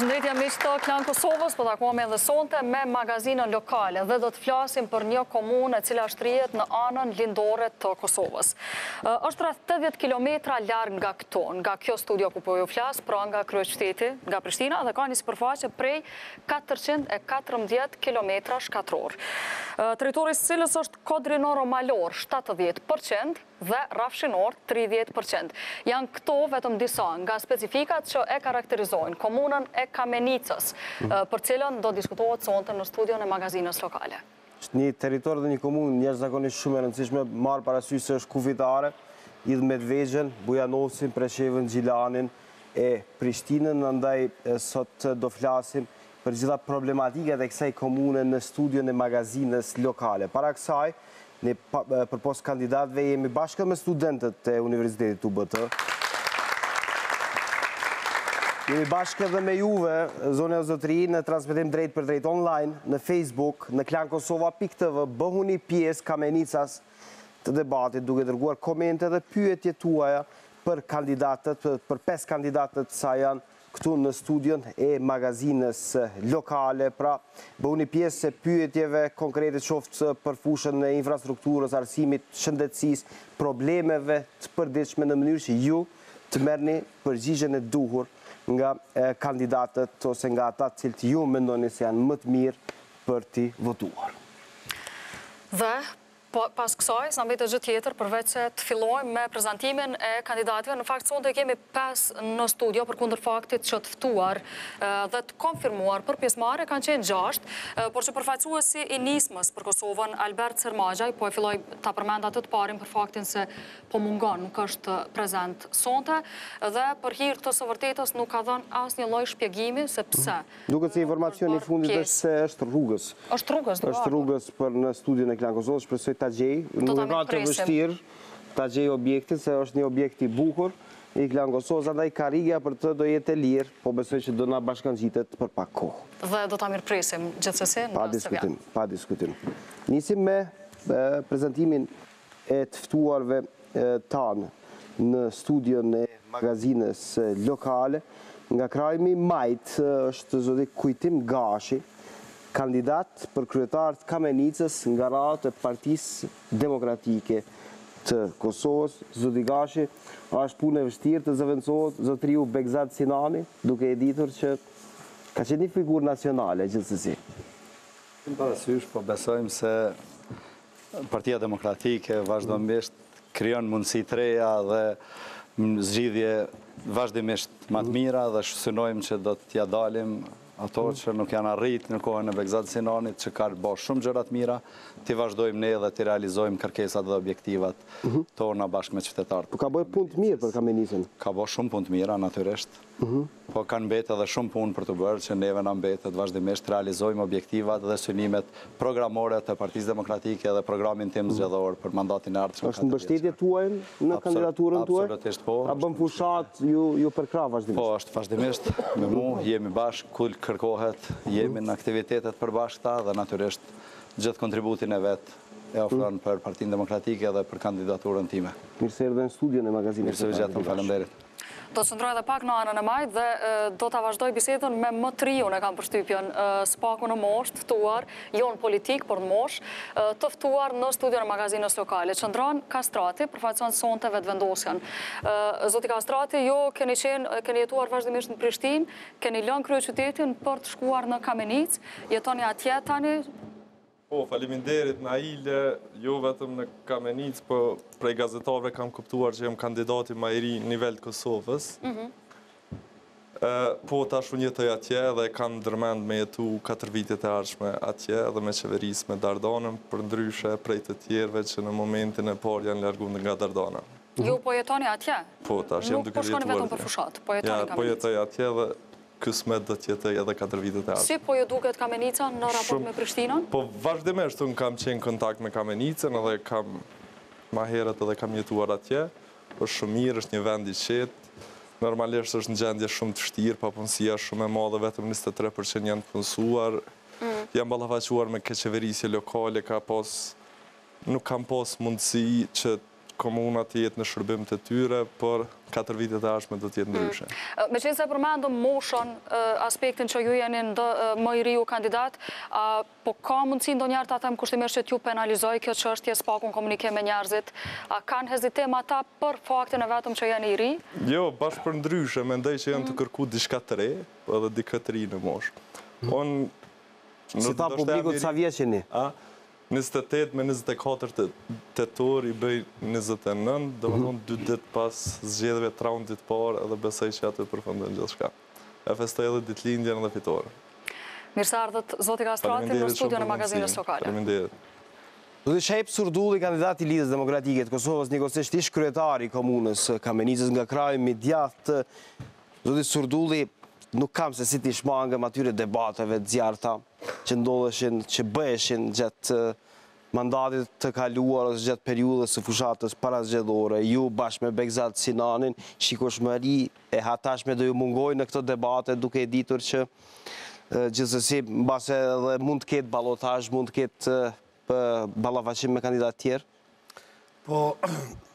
Përshëndetje miq të Klan Kosovës, po takuam edhe sonte me magazinën lokale dhe do të flasim për një komunë e cila shtrihet në anën lindore të Kosovës. Është rreth 80 kilometra larg nga këtu, nga kjo studio ku po ju flas, pra nga kryeqyteti, nga Prishtina, dhe ka një sipërfaqe prej 414 kilometra shkatror. Territori i cilës është kodrinoro-malor 70% dhe rafshinor 30%. Janë këto vetëm disa nga specifikat që e karakterizojnë komunën e Kamenicës, për cilën do diskutohet sonte në studion e magazinës lokale. Është një territor dhe një komunë jashtëzakonisht shumë e rëndësishme, marrë parasysh se është kufitare, lidh Medvexhen, Bujanosin, Preshevën, Gjilanin e Prishtinën, ndaj sot do flasim për gjitha problematikat e kësaj komune në studion e magazinës lokale. Para kësaj, ne përpos kandidatëve jemi bashkë me studentët e Universitetit UBT. Jemi bashkë edhe me juve, zone o zotëri, në transmetim drejt për drejt online, në Facebook, në KlanKosova.tv, bëhuni pjesë Kamenicas të debatit, duke dërguar komente dhe pyetje tuaja për kandidatët, për 5 kandidatët sa janë këtu në studion e magazinës lokale, pra bëhuni pjesë se pyetjeve konkrete qoftë për fushën e infrastrukturës, arsimit, shëndetësisë, problemeve të përditshme në mënyrë që ju të merrni përgjigjen e duhur nga kandidatët ose nga ata të cilët ju mendoni se janë më të mirë për t'i votuar. Dhe pas kësaj, sa mbetet gjë tjetër, përveç se të fillojmë me prezantimin e kandidatëve. Në fakt, sonte kemi 5 në studio, përkundër faktit që të ftuar dhe të konfirmuar për pjesëmarrje kanë qenë 6, por që përfaqësuesi i nismës për Kosovën, Albert Sermagjaj, po e filloj ta përmend atë të parin për faktin se po mungon, nuk është prezent sonte, dhe për hir të së vërtetës nuk ka dhënë asnjë lloj shpjegimi se pse. Duket se informacioni i fundit është se është rrugës. Është rrugës për në studion e KlanKosovës, shpresoj ta gjej, nuk e ka të vështirë ta gjej objektin, se është një objekt i bukur i KlanKosovës, andaj karrija për të do jetë e lirë, po besoj që do na bashkangjitet për pak kohë. Dhe do ta mirëpresim gjithsesi në diskutim, pa diskutim. Nisim me prezantimin e të ftuarve tanë në studion e magazinës lokale. Nga krajmi majt është zoti Kujtim Gashi, kandidat për kryetar të Kamenicës nga radhë e Partisë Demokratike të Kosovës. Zoti Gashi, është punë e vështirë të zëvendësohet zotriu Begzat Sinani, duke e ditur që ka qenë një figurë nacionale gjithsesi. Në parasysh, po besojmë se Partia Demokratike vazhdimisht krijon mundësi të reja dhe zgjidhje vazhdimisht më të mira dhe synojmë që do t'ja dalim ato që nuk janë arrit në kohën e Begzat Sinanit, që ka bërë shumë gjëra të mira, t'i vazhdojmë ne dhe t'i realizojmë kërkesat dhe objektivat tona bashkë me qytetarët. Po ka bërë punë të mirë për Kamenicën? Ka bërë shumë punë të mira, natyrisht. Po kanë mbetë edhe shumë punë për të bërë, që neve na mbetet vazhdimisht realizojmë objektivat dhe synimet programore të Partisë Demokratike dhe programin tim zgjedhor për mandatin e ardhshëm. Është mbështetje tuaj në kandidaturën tuaj? Absolutisht po. A bën fushat ju përkrah vazhdimisht? Po, është vazhdimisht me mua, jemi bashkë, kur kërkohet, jemi në aktivitetet përbashkëta dhe natyrisht gjithë kontributin e vet e ofron për Partinë Demokratike dhe për kandidaturën time. Mirë se erdhe në studion e magazinës. Mirë se vëgjatëm, faleminderit. Do të qëndroj edhe pak në anën e majt dhe do të vazhdoj bisedën me më triun e kam përshtypjen, spaku në mosh, të ftuar, jo në politik, por në mosh, të ftuar në studion e magazinës lokale. Qëndron Kastrati, përfaqëson sonte vetëvendosjen. Zoti Kastrati, jo keni jetuar vazhdimisht në Prishtinë, keni lënë kryeqytetin për të shkuar në Kamenicë, jetoni atje tani. Po, faleminderit Naile, jo vetëm në Kamenicë, po prej gazetarëve kam kuptuar që jam kandidati më i ri në nivel të Kosovës. Po, tash unë jetoj atje dhe kam ndërmend me jetu 4 vitet e ardhshme atje dhe me qeverisë me Dardanën, për ndryshe prej të tjerëve që në momentin e parë janë larguar nga Dardana. Ju po jetoni atje? Po, tash jam duke jetuar. Nuk po shkoni vetëm për fushat, po jetoni Kamenicë? Po jetoj atje dhe kësmet do t'jetoj edhe 4 vitet e ardhshme. Si po ju duket Kamenicën në raport me Prishtinën? Po vazhdimisht unë kam qenë kontakt me Kamenicën edhe kam ma herët edhe kam jetuar atje. Është shumë mirë, është një vend i qetë. Normalisht është në gjendje shumë të vështirë, papunësia shumë e madhe, vetëm 23% janë të punësuar. Jam ballafaquar me qeverisje lokale, nuk kam pas mundësi që komunat të jetë në shërbim të tyre, por 4 vitet e ardhshme do të jetë ndryshe. Me qenë se përmendëm moshën, aspektin që ju jeni më i riu kandidat, po ka mundësi ndonjëherë ta them kushtimisht që t'ju penalizoj kjo çështje s'pakun komunikim me njerëzit, a kanë hezitim ata për faktin e vetëm që janë i ri? Jo, bashkë për ndryshe, mendoj që janë të kërku diçka të re, edhe dikë të ri në moshë. Si ta publikut sa vjeç jeni? 28 me 24 tetor i bëj 29, do më thonë 2 ditë pas zgjedhjeve të raundit parë edhe besoj që aty përfundon gjithçka. E festoj edhe ditëlindjen dhe fitore. Mirë se ardhët zoti Kastrati në studion e magazinës Lokale. Faleminderit. Do të Shep Surdulli, kandidat i Lidhjes Demokratike të Kosovës, njëkohësisht ish kryetari i komunës Kamenicës nga kraji midjat. Zoti Surdulli, nuk kam se si t'i shmangëm atyre debateve të zjarta që ndodheshin, që bëheshin gjatë mandatit të kaluar ose gjatë periudhës së fushatës parazgjedhore. Ju bashkë me Begzat Sinanin, shikoshmëri e hatashme do ju mungojnë në këto debate, duke e ditur që gjithsesi mbase edhe mund të ketë ballotazh, mund të ketë ballafaqim me kandidatë tjerë? Po,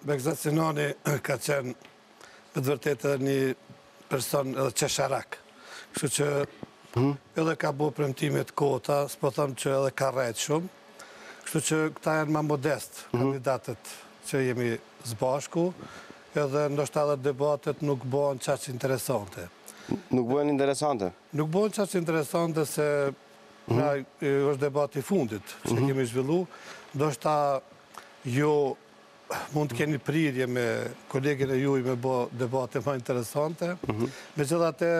Begzat Sinani ka qenë me të vërtetë një person edhe qesharak. Kështu që edhe ka bo premtimet kota, s'po thëmë që edhe ka rejtë shumë. Kështu që këta janë ma modest, kandidatët që jemi zbashku, edhe ndoshta edhe debatet nuk bojnë qaq interesante. Nuk bojnë interesante? Nuk bojnë qaq interesante se është debati fundit që kemi zhvillu. Ndoshta jo mund të keni prirje me kolegin e juj me bo debate ma interesante. Megjithatë,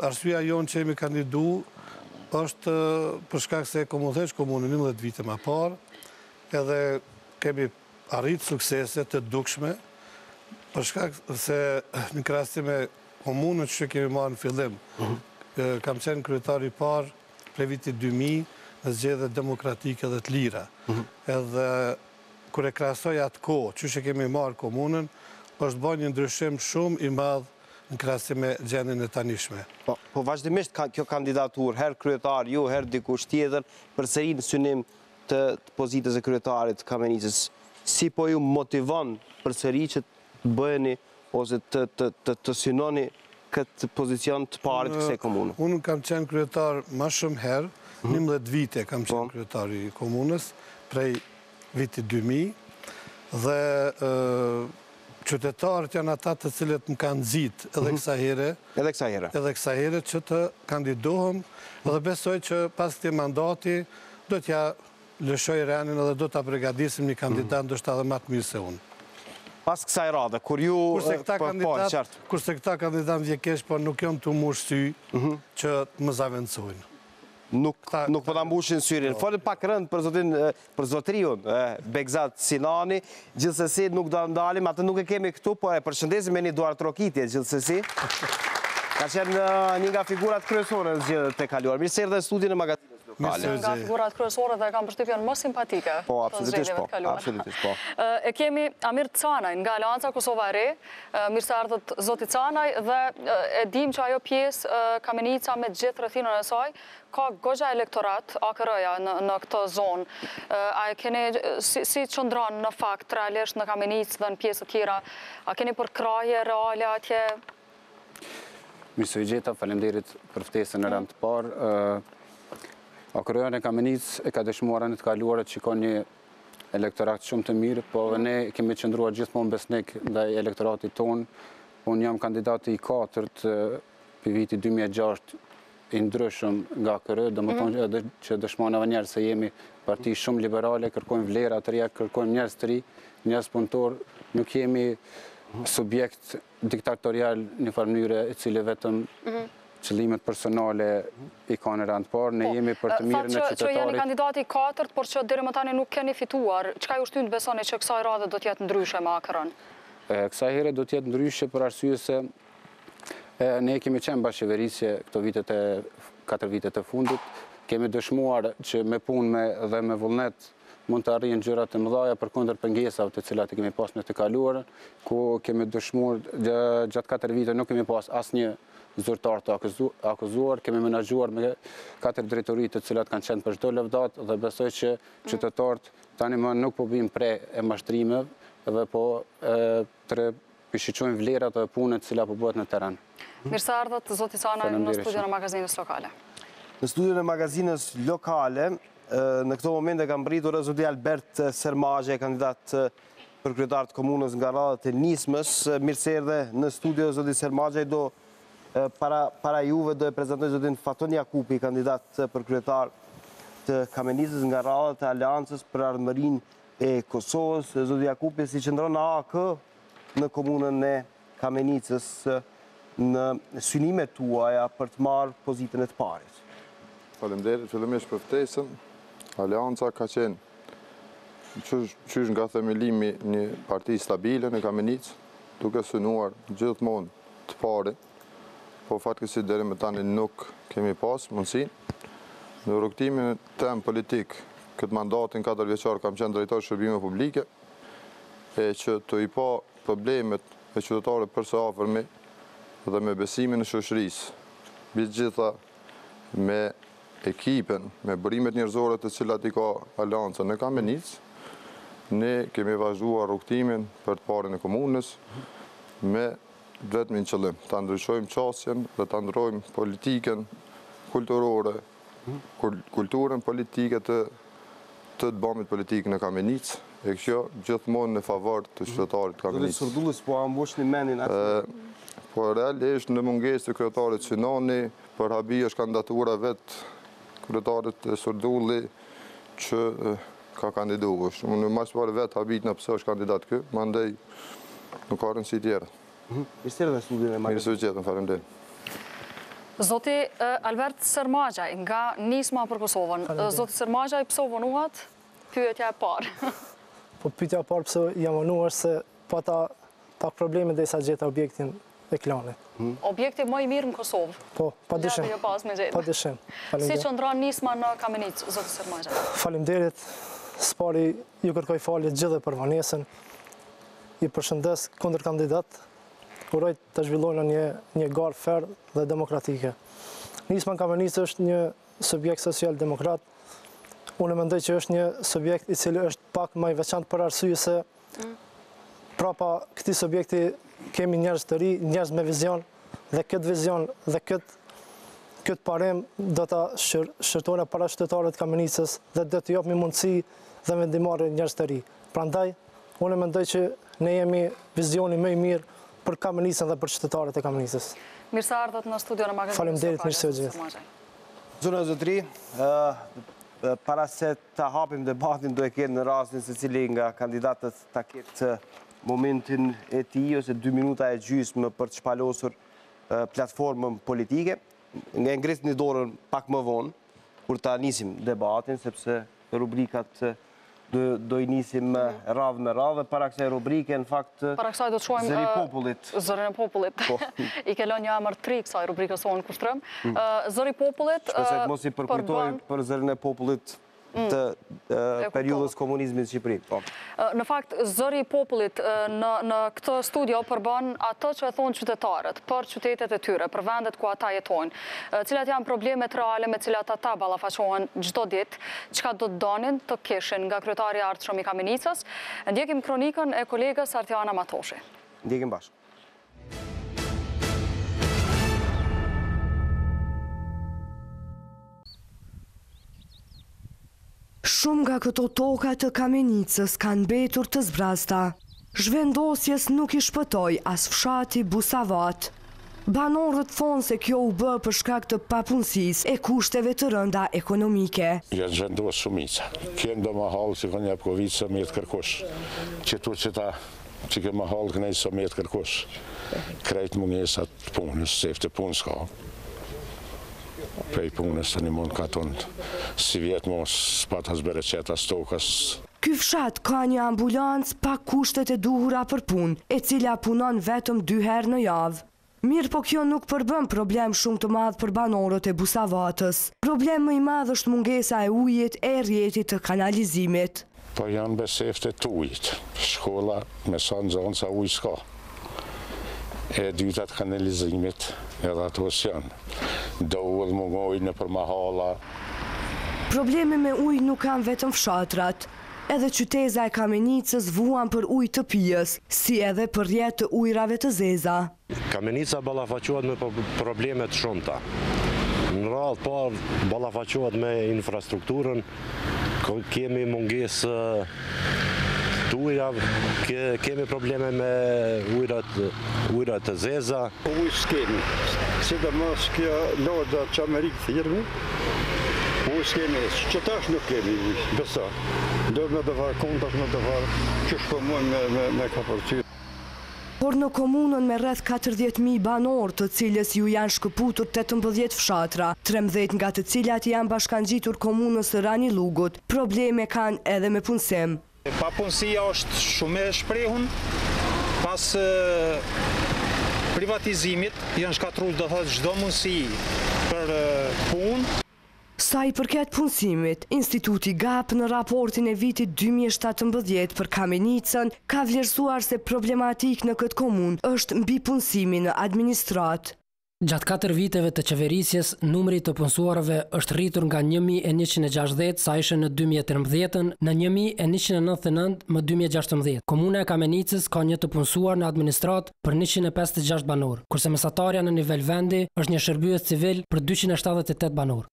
arsyeja jonë që jemi kandidu është për shkak se komunitesh komunën 11 vite më parë, edhe kemi arritë suksese të dukshme, për shkak se në krahasim me komunën që kemi marrë në fillim. Kam qenë kryetari i parë prej vitit 2000 në zgjedhjet demokratike dhe të lira. Edhe kur e krahasoj atë kohë që kemi marrë komunën, është bërë një ndryshim shumë i madh në krahasim me gjendjen e tanishme. Po vazhdimisht kjo kandidaturë, herë kryetar ju, herë dikush tjetër, përsëri në synim të pozitës e kryetarit të Kamenicës. Si po ju motivon përsëri që të bëheni ose të synoni këtë pozicion të parit kësaj komune? Unë kam qenë kryetar më shumë herë, 11 vite kam qenë kryetari i komunës, prej vitit 2000, dhe qytetarët janë ata të cilët më kanë nxit edhe kësaj here që të kandidohem, dhe besoj që pas këtij mandati do t'ja lëshoj renin edhe do t'a përgatisim një kandidat ndoshta edhe më të mirë se unë. Pas kësaj radhe, kur ju... Kurse këta kandidat vjekesh, por nuk janë të mush sy që të më zavendsojnë. Nuk po ta mbushin syrin. Folet pak rënd për zotriun, Begzat Sinani, gjithsesi nuk do ndalim, atë nuk e kemi këtu, po e përshëndesim me një duar trokitje gjithsesi. Ka qenë një nga figurat kryesore në zgjedhjet e kaluara. Mirë se erdhe në studion e magazinës Lokale. Nga figurat kryesore dhe kam përshtypjen më simpatike. Po, absolutisht po. E kemi Amir Canaj nga Alianca Kosova e Re. Mirë se ardhët zoti Canaj dhe e dim që ajo pjesë Kamenica me gjithë rrethinën e saj ka goxha elektorat AKR-ja në këtë zonë. A keni si qëndron në fakt realisht në Kamenicë dhe në pjesë të tjera? A keni përkrahje reale atje? Mirë se u gjeta, faleminderit për ftesën në rand të parë. AKR-ja në Kamenicë e ka dëshmuar anët kaluara që ka një elektorat shumë të mirë, po ne kemi qëndruar gjithmonë besnik ndaj elektoratit tonë. Unë jam kandidati i 4 për viti 2006 i ndryshëm nga AKR, dhe më tonë edhe që dëshmojnë edhe njerë se jemi parti shumë liberale, kërkojmë vlera të reja, kërkojmë njerëz të ri, njerëz punëtor, nuk jemi subjekt diktatorial një farë mënyre e cili vetëm qëllimet personale i ka në rand parë, ne jemi për të mirën e qytetarit. Që jeni kandidati i 4, por që deri më tani nuk keni fituar, çka ju shtyn të besoni që kësaj radhe do të jetë ndryshe me AKR-n? Kësaj here do të jetë ndryshe për arsye se ne kemi qenë bashkëqeverisje këto 4 vitet e fundit, kemi dëshmuar që me punë dhe me vullnet mund të arrijnë gjërat të mëdha përkundër pengesave të cilat i kemi pas në të kaluarën, ku kemi dëshmuar gjatë 4 vite nuk kemi pas asnjë zyrtar të akuzuar, kemi menaxhuar me 4 drejtori të cilat kanë qenë për çdo lëvdat dhe besoj që qytetarët tani më nuk po bëjmë pre e mashtrimeve dhe po pishiqojnë vlerat dhe punët cila po bëhet në terren. Mirë se ardhët, zoti Sana, në studion e magazinës lokale. Në studion e magazinës lokale, në këto momente kam britur zoti Albert Sermazhe, kandidat për kryetar të komunës Gara të Nismës. Mirë se erdhe në studio zoti Sermazhe, do para juve do e prezantoj zotin Faton Jakupi, kandidat për kryetar të Kamenicës nga radha të Aleancës për Ardhmërinë e Kosovës. Zoti Jakupi si qëndron në AK në komunën e Kamenicës në synimet tuaja për të marrë pozitën e të parit. Faleminderit fillimisht për ftesën. Aleanca ka qenë qysh nga themelimi një parti stabile në Kamenicë, duke synuar gjithmonë të pari, po fatkeqësisht deri më tani nuk kemi pas mundësinë. Në rrugtimin tem politik, këtë mandatin 4 vjeçar kam qenë drejtor shërbime publike, e që të i pa problemet e qytetarëve për së afërmi dhe me besimin në shoqërisë, mbi të gjitha me ekipen, me bërimet njerëzore të cilat i ka Aleanca në Kamenicë, ne kemi vazhduar rrugtimin për të parin e komunës me vetëm një qëllim, ta ndryshojmë qasjen dhe ta ndrojmë politikën kulturore, kulturën politike të bëmit politikë në Kamenicë, e kjo gjithmonë në favor të qytetarit të Kamenicës. Zoti Surdullës, po ambush një menin atë? Po realisht në mungesë të kryetarit Synoni, për habi është kandidatura vetë kryetarit Surdulli që ka kandiduar. Unë mas pare vetë habit në pëse është kandidat kë, ma ndej nuk ka rëndësi tjera. Mirë se erdhe në studion e magazinës. Mirë se u gjetën, faleminderit. Zoti Albert Sermazhe nga Nisma për Kosovën. Zoti Sermazhe, pse u vonuat? Pyetja e parë. Po pyetja e parë pse jam vonuar se pata pak probleme derisa gjeta objektin e klanit. Objekti më i mirë në Kosovë. Po, padyshim. Jo pas me gjetë. Padyshim. Si qëndron Nisma në Kamenicë, zoti Sermazhe? Faleminderit. Spari ju kërkoj falje gjithë për vonesën. I përshëndes kundër kandidat. Uroj të zhvillojnë një garë fair dhe demokratike. Nisma në Kamenicë është një subjekt social-demokrat. Unë mendoj që është një subjekt i cili është pak më i veçantë për arsye se prapa këtij subjekti kemi njerëz të ri, njerëz me vizion, dhe këtë vizion dhe këtë parim do ta shërtojnë para qytetarëve të Kamenicës dhe do t'i japim mundësi dhe vendimarrje njerëz të ri. Prandaj unë mendoj që ne jemi vizioni më i mirë për Kamenicën dhe për qytetarët e Kamenicës. Mirë se ardhët në studion e magazinës. Faleminderit, mirë se u gjithë. Zonë e zotri, para se të hapim debatin, do e kenë në rastin se cili nga kandidatët ta ketë momentin e tij ose 2 minuta e gjysmë për të shpalosur platformën politike. Nga ngrisni një dorën pak më vonë, kur ta nisim debatin, sepse rubrikat do i nisim radhë me radhë, para kësaj rubrike, në fakt, para kësaj do të shohim Zëri i popullit. Zërin e popullit. I ke lënë një emër 3 kësaj rubrikës sonë kushtrëm. Zëri i popullit Shpresoj të mos i përkujtoj për zërin e popullit të periudhës komunizmit në Shqipëri. Në fakt, zëri i popullit në këtë studio përbën ato që e thonë qytetarët për qytetet e tyre, për vendet ku ata jetojnë, cilat janë problemet reale me cilat ata ballafaqohen çdo ditë, çka do të donin të kishin nga kryetari i ardhshëm i Kamenicës. Ndjekim kronikën e kolegës Artiana Matoshi. Ndjekim bashkë. Shumë nga këto toka të Kamenicës kanë mbetur të zbrazta. Zhvendosjes nuk i shpëtoi as fshati Busavat. Banorët thonë se kjo u bë për shkak të papunësisë e kushteve të rënda ekonomike. Janë zhvendosur shumica. Kënë do mahallë që kanë jap Covid së me të kërkosh. Qëtu që ta që ke mahallë kënej së me të kërkosh. Krejt mungesat të punës, se të punës ka. Prej punës të një mund ka tonë, si vjetë mos s'patas bereqetas tokas. Ky fshat ka një ambulancë pa kushtet e duhura për punë, e cila punon vetëm 2 herë në javë. Mirë po kjo nuk përbën problem shumë të madh për banorët e Busavatës. Problem më i madh është mungesa e ujit e rrjetit të kanalizimit. Po janë besefte të ujit. Shkolla me sa zonë sa ujë s'ka. E dytat kanalizimit edhe ato s'janë. Do ullë më ngojnë në për mahala. Probleme me ujë nuk kanë vetëm fshatrat. Edhe qyteza e Kamenicës vuan për ujë të pijës, si edhe për rjetë të ujrave të zeza. Kamenica ballafaqohet me probleme të shumta. Në radhë parë ballafaqohet me infrastrukturën, kemi mungesë të ujrave, kemi probleme me ujrat të zeza. Ujë s'kemi, sidomos kjo lodha që Amerikë thirrmi, ujë s'kemi, që tash nuk kemi ujë, besa. Do me të varë kontash me të varë, që shpëmojnë me kapërqyrë. Por në komunën me rreth 40.000 banor, të cilës ju janë shkëputur 18 fshatra, 13 nga të cilat janë bashkangjitur komunës së Rani Lugut, probleme kanë edhe me punësim. Papunësia është shumë e shprehun, pas privatizimit janë shkatruar do thotë çdo mundësi për punë. Sa i përket punësimit, Instituti GAP në raportin e vitit 2017 për Kamenicën ka vlerësuar se problematik në këtë komunë është mbi punësimi në administrat. Gjatë 4 viteve të qeverisjes, numri të punësuarve është rritur nga 1.160 sa ishe në 2013 në 1.199 më 2016. Komuna e Kamenicës ka një të punësuar në administrat për 156 banor, kurse mesatarja në nivel vendi është një shërbyes civil për 278 banor.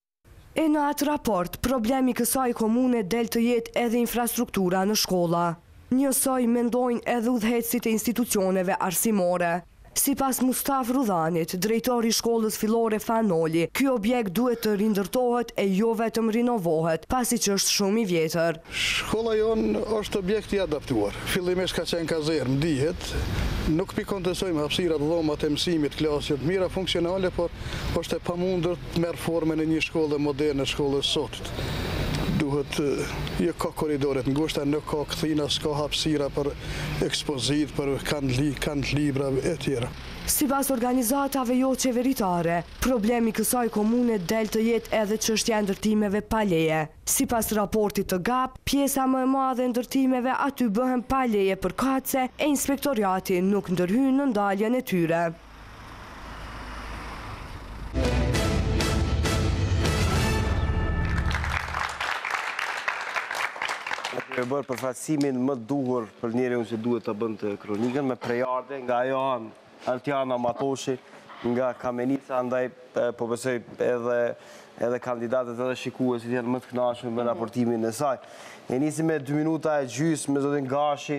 E në atë raport, problemi kësaj komune del të jetë edhe infrastruktura në shkolla. Njësoj mendojnë edhe udhëheqësit e institucioneve arsimore. Sipas Mustaf Rudhanit, drejtori i shkollës fillore Fanoli, ky objekt duhet të rindërtohet e jo vetëm rinovohet, pasi që është shumë i vjetër. Shkolla jonë është objekt i adaptuar. Fillimisht ka qenë kazermë, dihet. Nuk kontestojmë hapësirat, dhomat e mësimit, klasjet mira funksionale, por është e pamundur të merr formën e një shkolle moderne, shkollës sotit. Duhet, jo ka koridoret ngushta, nuk ka kthina, s'ka hapësira për ekspozit, për kanë libra e tjera. Sipas organizatave jo qeveritare, problemi kësaj komune del të jetë edhe çështja e ndërtimeve pa leje. Sipas raportit të GAP, pjesa më e madhe e ndërtimeve aty bëhen pa leje përkatëse e inspektoriati nuk ndërhyn në ndaljen e tyre. E bërë përfaqësimin më duhur për njeriu që duhet të bënd të kronikën me prejarde nga ajo anë Altiana Matoshi nga Kamenica, andaj po besoj edhe kandidatët edhe shikuesit janë më të kënaqur me raportimin e saj. E nisim me 2 minuta e gjysmë me zotin Gashi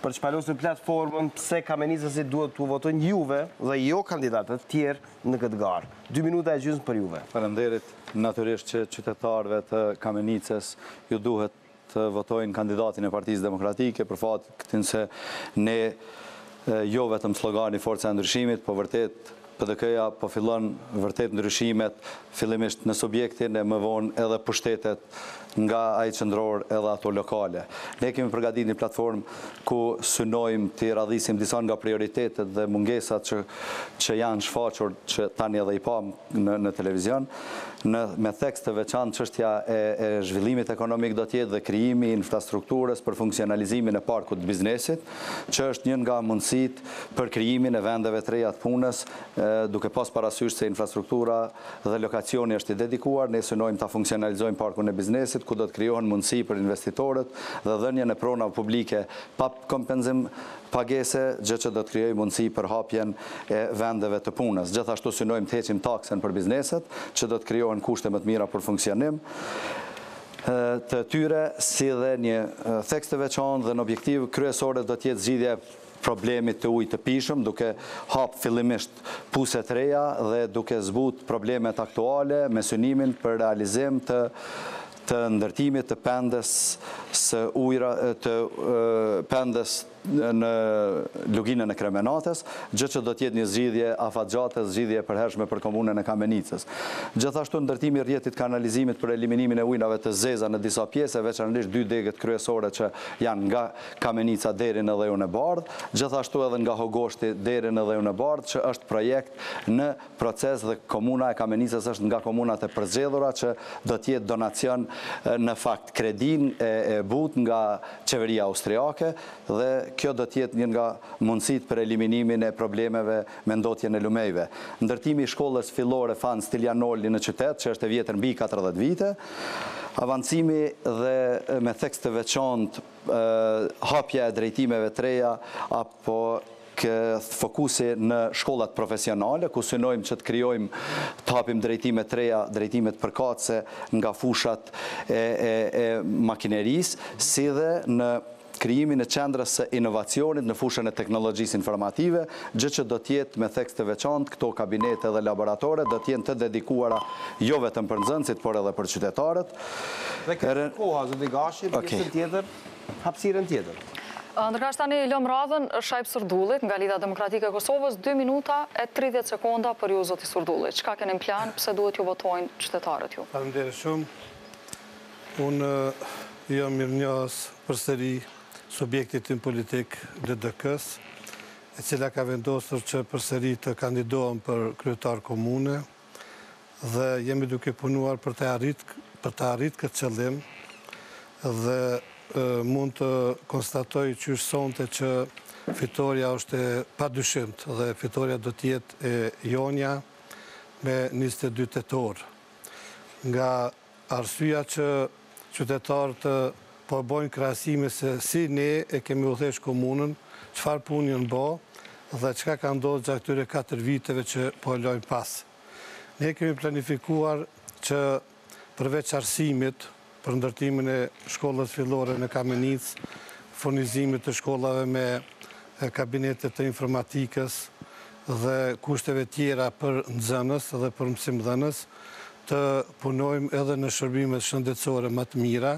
për të shpalosur platformën pse Kamenicësit duhet të votojnë juve dhe jo kandidatët tjerë në këtë garë. 2 minuta e gjysmë për juve. Faleminderit, natyrisht që qytetarëve të Kamenicës ju duhet të votojnë kandidatin e Partisë Demokratike për faktin se ne jo vetëm slogani Forca e Ndryshimit, po vërtet PDK-ja po fillon vërtet ndryshimet fillimisht në subjektin e më vonë edhe pushtetet nga ai qendror edhe ato lokale. Ne kemi përgatitur një platformë ku synojmë të radhisim disa nga prioritetet dhe mungesat që janë shfaqur që tani edhe i pam në televizion. Me tekst të veçantë çështja e zhvillimit ekonomik do të jetë dhe krijimi i infrastrukturës për funksionalizimin e parkut të biznesit, që është një nga mundësitë për krijimin e vendeve të reja të punës, duke pas parasysh se infrastruktura dhe lokacioni është i dedikuar, ne synojmë ta funksionalizojmë parkun e biznesit, ku do të krijohen mundësi për investitorët dhe dhënien e pronave publike pa kompenzim pagese, gjë që do të krijojë mundësi për hapjen e vendeve të punës. Gjithashtu synojmë të heqim taksen për bizneset, që do të krijohen kushte më të mira për funksionim të tyre, si dhe një tekst të veçantë dhe në objektiv kryesore do të jetë zgjidhja problemit të ujit të pishëm, duke hap fillimisht puse të reja dhe duke zbut problemet aktuale me synimin për realizim të ndërtimit të pendes së ujra, të pendes në luginën e Kremenatës, gjë që do t'jetë një zgjidhje afatgjate, zgjidhje e përhershme për komunën e Kamenicës. Gjithashtu ndërtimi i rrjetit kanalizimit për eliminimin e ujnave të zeza në disa pjesë, veçanërisht 2 degët kryesore që janë nga Kamenica deri në Dhëun e Bardh, gjithashtu edhe nga Hogoshti deri në Dhëun e Bardh, që është projekt në proces dhe komuna e Kamenicës është nga komunat e përzgjedhura që do t'jetë donacion në fakt kredin e but nga qeveria austriake dhe kjo do t'jetë një nga mundësit për eliminimin e problemeve me ndotjen e lumejve. Ndërtimi i shkollës fillore Fan Stilianoli në qytet, që është e vjetër mbi 40 vite, avancimi dhe me tekst të veçantë hapja e drejtimeve të reja apo fokusi në shkollat profesionale, ku synojmë që të krijojmë, të hapim drejtimet të reja, drejtimet përkatëse nga fushat e makinerisë, si dhe në krijimin e qendrës së inovacionit në fushën e teknologjisë informative, gjë që do t'jetë me tekst të veçantë, këto kabinete dhe laboratore do t'jenë të dedikuara jo vetëm për nxënësit, por edhe për qytetarët. Dhe këtë koha, zoti Gashi, pjesën tjetër, hapësirën tjetër. Ndërkaq tani lëm radhën Shajb Surdullit nga Lidha Demokratike e Kosovës, 2 minuta e 30 sekonda për ju, zoti Surdullit. Çka keni në plan, pse duhet ju votojnë qytetarët ju? Faleminderit shumë. Unë jam mirënjohës përsëri subjektit tim politik LDK-s, e cila ka vendosur që përsëri të kandidohem për kryetar komune dhe jemi duke punuar për të arrit këtë qëllim dhe mund të konstatoj që është sonte që fitoria është e padyshimët dhe fitoria do t'jetë e jonja me 22 tetor. Nga arsyeja që qytetarët po bojnë krahasime se si ne e kemi udhëheq komunën, çfarë punë janë bë dhe çka ka ndodhur gjatë këtyre 4 viteve që po lojmë pas. Ne kemi planifikuar që përveç arsimit për ndërtimin e shkollës fillore në Kamenicë, furnizimit të shkollave me kabinetet të informatikës dhe kushteve tjera për nxënës dhe për mësimdhënës, të punojmë edhe në shërbimet shëndetësore më të mira,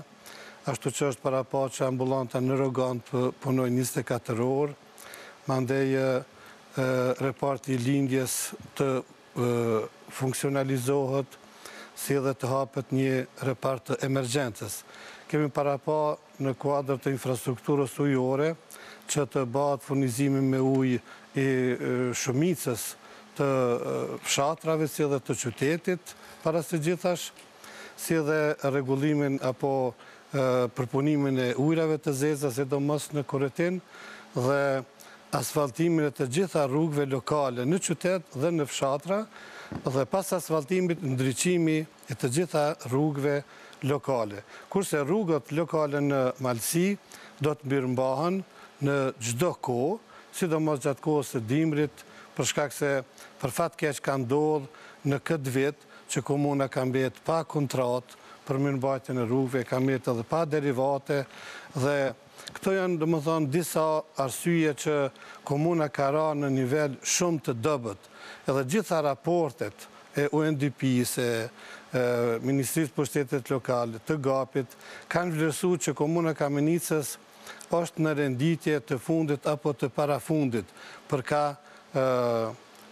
ashtu që është paraqit që ambulanta në Rogan punojnë 24 orë, mandej reparti i lindjes të funksionalizohet, si edhe të hapet një repart të emergjencës. Kemi paraqit në kuadër të infrastrukturës ujore që të bëhet furnizimi me ujë i shumicës të fshatrave, si edhe të qytetit, para së gjithash, si edhe rregullimin apo përpunimin e ujrave të zeza, sidomos në Koretin, dhe asfaltimin e të gjitha rrugëve lokale në qytet dhe në fshatra, dhe pas asfaltimit ndriçimi e të gjitha rrugëve lokale. Kurse rrugët lokale në Malsi do të mirëmbahen në çdo kohë, sidomos gjatë kohës së dimrit, për shkak se për fat keq ka ndodhur në këtë vit që komuna ka mbetë pa kontratë për mirëmbajtjen e rrugëve, ka mbetë edhe pa derivate dhe këto janë domethënë disa arsye që komuna ka rënë në nivel shumë të dobët. Edhe gjitha raportet e UNDP-s, Ministrisë për Shtetet Lokale, të GAP-it, kanë vlerësuar që komuna Kamenicës është në renditje të fundit apo të parafundit përka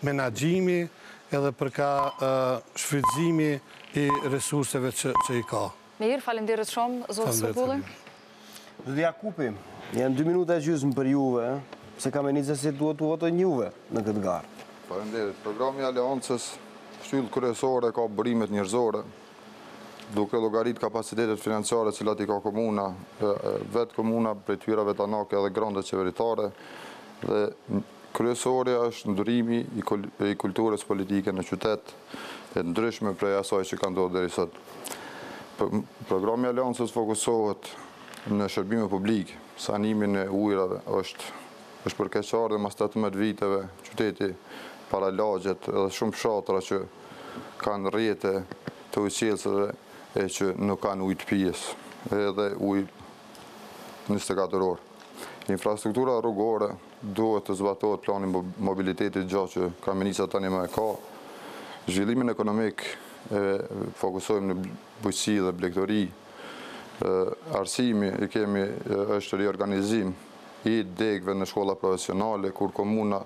menaxhimi edhe përka shfrytëzimi i resurseve që i ka. Mirë, faleminderit shumë, zoti Surdulli. Zoti Jakupi, janë 2 minuta e gjysmë për juve, se Kamenicës si duhet të votojnë juve në këtë garë. Faleminderit. Programi i Aleancës shtyllë kryesore ka burimet njerëzore, duke llogarit kapacitetet financiare cilat i ka komuna, vetë komuna prej tyrave tanake dhe grandet qeveritare, dhe kryesorja është ndryrimi i kulturës politike në qytet, e ndryshme prej asaj që ka ndodhur deri sot. Programi i Aleancës fokusohet në shërbime publike, sanimin e ujrave është për keqar dhe mas 18 viteve qyteti para lagjet edhe shumë fshatra që kanë rrjete të ujësjelësve e që nuk kanë ujë të pijes, edhe ujë 24 orë. Infrastruktura rrugore duhet të zbatohet plani mobilitetit gjatë që Kamenica tani më e ka. Zhvillimin ekonomik fokusojmë në bujqësi dhe blegtori. Arsimi është riorganizim i degëve në shkolla profesionale, kur komuna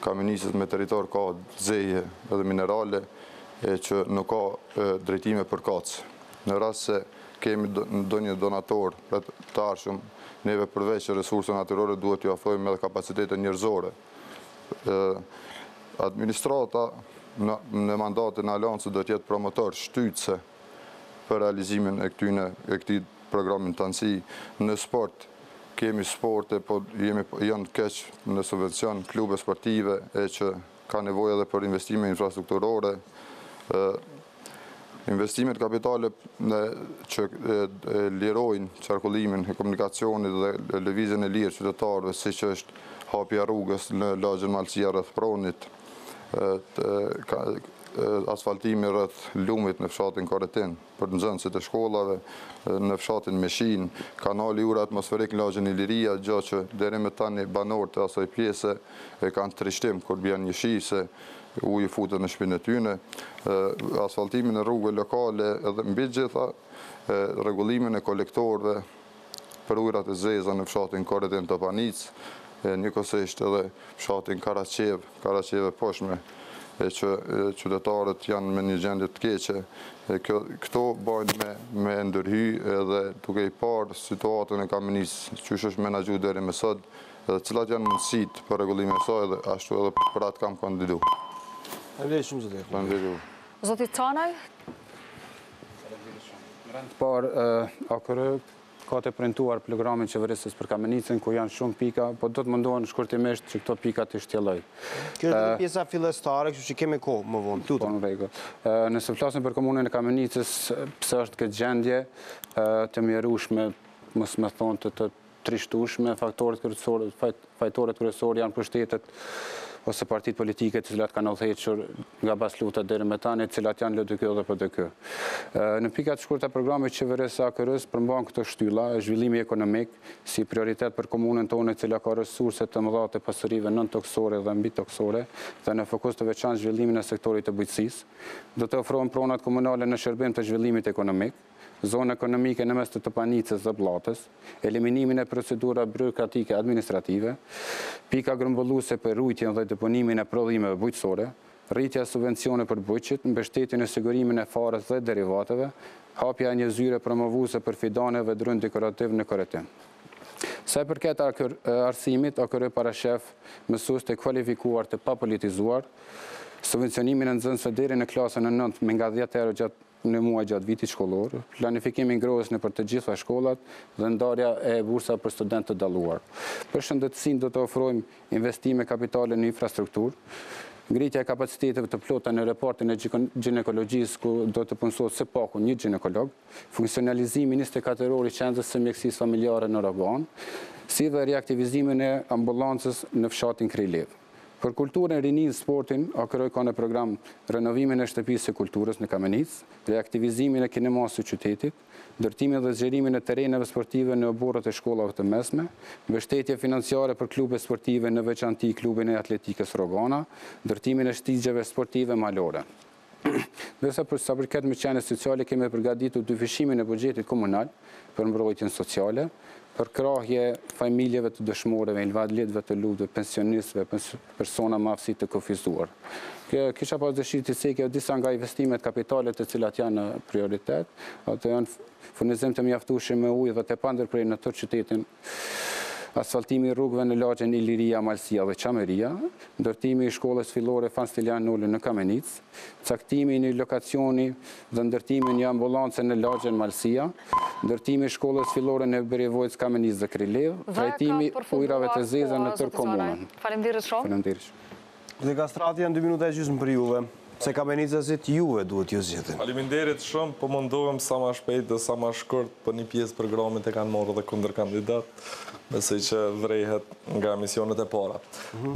Kamenicës me territor ka zeje edhe minerale, që nuk ka drejtime për kacë. Në rast se kemi ndonjë donator të arshëm, neve përveç resurse natyrore duhet t'ju ofrojmë edhe kapacitete njerëzore. Administrata në mandatin e Aleancës do t'jetë promotor shtytse për realizimin e këtij programin të anësi. Në sport kemi sporte, po janë keq në subvencion klube sportive që ka nevojë edhe për investime infrastrukturore. Investimet kapitale që lirojnë qarkullimin e komunikacionit dhe lëvizjen e lirë qytetarëve, siç është hapja rrugës në lagjen Malësia rreth pronit, asfaltimi rreth lumit në fshatin Karetin për nxënësit e shkollave, në fshatin Meshin, kanali ure atmosferik në lagjen Iliria, gjë që deri më tani banorët e asaj pjese kanë trishtim kur bjen një shi se uji futet në shtëpinë e tyre, asfaltimin e rrugëve lokale edhe mbi gjitha rregullimin e kolektorëve për ujërat e zeza në fshatin Karetin të Panicë, njëkohësisht edhe fshatin Karaqeve poshtme, që qytetarët janë me një gjendje të keqe. Këto bajnë me ndërhy edhe duke i parë situatën e Kamenicës, që është menaxhu deri më sot, edhe cilat janë mundësitë për rregullimin e saj dhe ashtu edhe për atë kam kandidu. Faleminderit shumë zotë. Faleminderit. Zoti Canaj? Por AKR ka të premtuar programin qeverisës për Kamenicën, ku janë shumë pika, po do të mundohen shkurtimisht që këto pika të shtjelloj. Kjo është pjesa fillestare, kështu që kemi kohë më vonë. Po, në rregull. Nëse flasim për komunën e Kamenicës, pse është këtë gjendje të mjerueshme, mos më thonë të trishtueshme, fajtorët kryesorë janë pushtetet ose partitë politike të cilat kanë udhëhequr nga basluta deri më tani, të cilat janë LDK dhe PDK. Në pikat shkurta programit qeverisë AKR-s përmban këto shtylla, zhvillimi ekonomik si prioritet për komunën tonë, e cila ka resurse të mëdha të pasurive nën-toksore dhe mbi-toksore, dhe në fokus të veçantë zhvillimin e sektorit të bujqësisë. Do të ofrohen pronat komunale në shërbim të zhvillimit ekonomik, zonë ekonomike në mes të Panicës dhe Bllatës, eliminimin e procedura birokratike administrative, pika grumbulluese për rujtjen dhe deponimin e prodhimeve bujqësore, rritja subvencione për bujqit, mbështetjen e sigurimin e farës dhe derivateve, hapja e një zyre promovuese për fidaneve drën dekorativ në Karetin. Sa i përket arsimit, AKR parashef mësues të kualifikuar të papolitizuar, subvencionimin e nxënësve deri në klasën e 9 me nga 10 euro në muaj gjatë vitit shkollor, planifikimin ngrohës në për të gjitha shkollat dhe ndarja e bursa për studentë të dalluar. Për shëndetësinë do të ofrojmë investime kapitale në infrastrukturë, ngritja e kapaciteteve të plota në repartin e ginekologjisë, ku do të punësohet së paku një ginekolog, funksionalizimi 24 orë i qendrës së mjekësisë familjare në Rogan, si dhe reaktivizimin e ambulancës në fshatin Kriliv. Për kulturën, rinin, sportin, AKR ka në program renovimin e shtëpisë së kulturës në Kamenicë, reaktivizimin e kinemasë së qytetit, ndërtimin dhe zgjerimin e terreneve sportive në oborrat e shkollave të mesme, mbështetje financiare për klube sportive, në veçanti klubin e atletikës Rogana, ndërtimin e shtigjeve sportive malore. Ndërsa për sa përket mbështetjes sociale, kemi përgatitur dyfishimin e buxhetit komunal për mbrojtjen sociale, për krahje familjeve të dëshmorëve, invalidëve të lutë, pensionistëve, persona me aftësi të kufizuar. Kisha pas dëshirë të cekja disa nga investimet kapitale të cilat janë prioritet, ato janë furnizim të mjaftueshëm me ujë dhe të pandërprer në tërë qytetin, asfaltimi rrugëve në lagjen Iliria, Malësia dhe Qameria, ndërtimi i shkollës fillore Fanstilian Nulli në Kamenicë, caktimi një lokacioni dhe ndërtimi një ambulancë në lagjen Malësia, ndërtimi i shkollës fillore në Berevojës, Kamenicë dhe Kriliv, trajtimi ujrave të zeza në tërë komunën. Faleminderit shumë. Faleminderit. Dhe Kastrati janë 2 minuta e gjysmë për juve. Se Kamenicësit juve duhet ju zgjedhin. Faleminderit shumë, po mundohem sa më shpejt dhe sa më shkurt, për një pjesë programit e kanë marrë dhe kundërkandidat, besoj që vrejhet nga emisionet e para.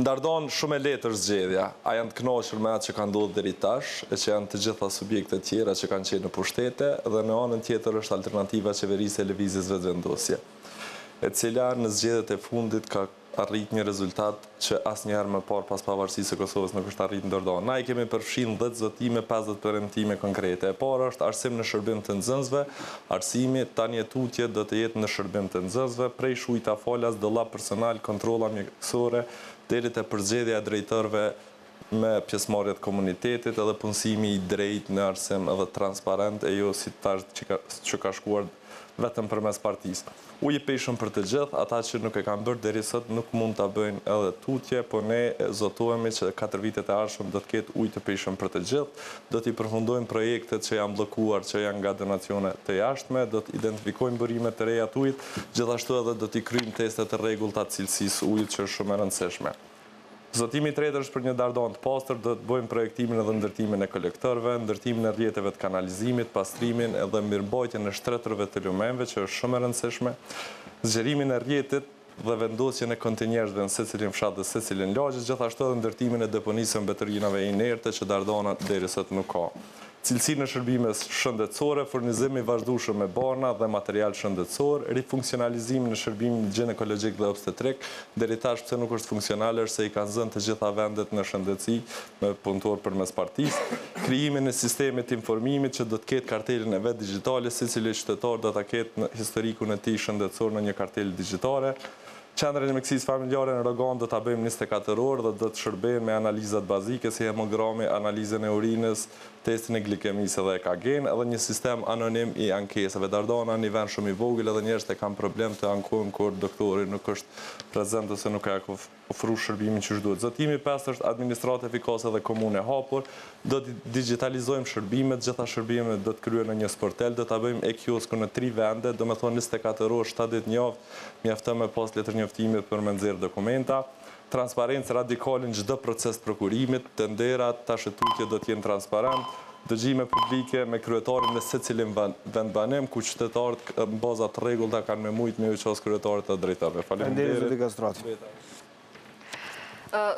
Ndardon shumë e letër zgjedhja, a janë të kënaqur me atë që ka ndodhur deri tash, e që janë të gjitha subjektet tjera që kanë qenë në pushtete, dhe në anën tjetër është alternativa qeverisë e lëvizjes vetëvendosje, e cila në zgjedhjet e fundit ka arrit një rezultat që asnjëherë më parë pas pavarësisë së Kosovës nuk është arrit ndërdo. Na I kemi përfshin 10 zotime, 50 premtime konkrete. E para është arsim në shërbim të nxënësve, arsimi tani tutje do të jetë në shërbim të nxënësve, prej shujta falas, dollap personal, kontrolla mjekësore, deri te përzgjedhja e drejtorëve me pjesëmarrje të komunitetit edhe punësimi I drejtë në arsim edhe transparent e jo si tash që ka shkuar vetëm përmes partisë. Ujë I peshëm për të gjithë, ata që nuk e kanë bërë deri sot nuk mund ta bëjnë edhe tutje, po ne zotohemi që 4 vitet e ardhshëm do të ketë ujë të peshëm për të gjithë, do t'i përfundojmë projektet që janë bllokuar, që janë nga donacione të jashtme, do të identifikojmë burimet të reja të ujit, gjithashtu edhe do t'i kryjmë testet të rregullta të cilësisë ujit që është shumë e rëndësishme. Zotimi I tretë është për një Dardon të pastër, do të bëjmë projektimin edhe ndërtimin e kolektorëve, ndërtimin e rrjeteve të kanalizimit, pastrimin edhe mirëmbajtjen e shtretërve të lumenve, që është shumë e rëndësishme, zgjerimin e rrjetit dhe vendosjen e kontinjerëve në secilin fshat dhe secilin lagje, gjithashtu edhe ndërtimin e deponisë së mbetërinave inerte që Dardona deri sot nuk ka. Cilësinë e shërbimeve shëndetësore, furnizim I vazhdueshëm me barna dhe material shëndetësor, rifunksionalizimin e shërbimit ginekologjik dhe obstetrik, deri tash pse nuk është funksionale është se I kanë zënë të gjitha vendet në shëndetësi me punëtor përmes partisë, krijimin e sistemit të informimit që do të ketë kartelin e vet digjitale, secili qytetar do ta ketë në historikun e tij shëndetësor në një kartel digjitale. Qendrën e mjekësisë familjare në Rogan do ta bëjmë 24 orë dhe do të shërbejmë me analizat bazike si hemogrami, analizën e urinës, testin e glikemisë dhe EKG-n, edhe një sistem anonim I ankesave. Dardana në një vend shumë I vogël edhe njerëzit e kanë problem të ankojnë kur doktori nuk është prezent ose nuk ka ofruar shërbimin që duhet. Zotimi I pestë është administratë efikase dhe komune hapur, do të digitalizojmë shërbimet, gjitha shërbimet do të kryen në një sportel, do ta bëjmë e-kiosku në 3 vende, domethënë 24 orë, 70 javë, mjafton me pas letër njoftimit për me nxjerr dokumenta. Transparencë radikale në çdo proces prokurimit, tenderat, tashëtutje do të jenë transparent, dëgjime publike me kryetarin në secilin vendbanim, ku qytetarët në baza të rregullta kanë me mujt me qos kryetarët e drejtorëve. Faleminderit.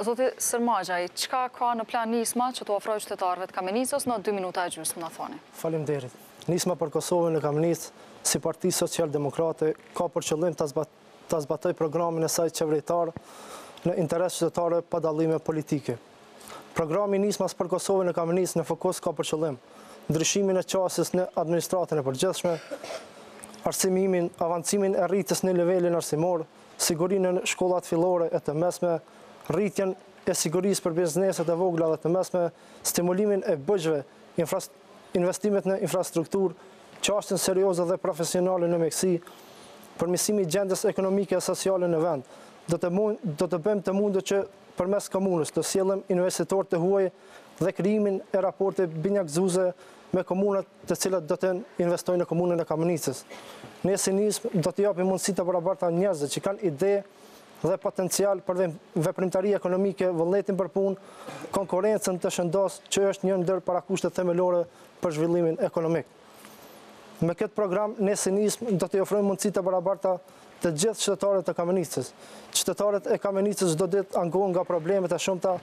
Zoti Sërmagjaj, çka ka në plan nisma që t'u ofrojë qytetarëve të Kamenicës në 2 minuta e gjysmë, na thoni? Faleminderit. Nisma për Kosovën në Kamenicë, si Parti Social-Demokrate, ka për qëllim ta zbatoj programin e saj qeveritar në interes qytetare pa dallime politike. Programi Nismas për Kosovën në Kamenicë në fokus ka për qëllim ndryshimin e qasjes në administratën e përgjithshme, arsimimin, avancimin e rritjes në nivelin arsimor, sigurinë në shkollat fillore e të mesme, rritjen e sigurisë për bizneset e vogla dhe të mesme, stimulimin e bëgjve, investimet në infrastrukturë, çështjen serioze dhe profesionale në mjekësi, përmirësimi I gjendjes ekonomike e sociale në vend. Do të bëjmë të mundur që përmes komunës të sjellëm investitorë të huaj dhe krijimin e raporte binjakëzuese me komunat të cilat do të investojnë në komunën e Kamenicës. Ne si nismë do të japim mundësi të barabarta njerëzve që kanë ide dhe potencial për veprimtari ekonomike, vullnetin për punë, konkurrencën të shëndos që është një ndër parakushtet themelore për zhvillimin ekonomik. Me këtë program, ne si nismë do të ofrojmë mundësi të barabarta të gjithë qytetarët e Kamenicës. Qytetarët e Kamenicës çdo ditë angohen nga problemet e shumta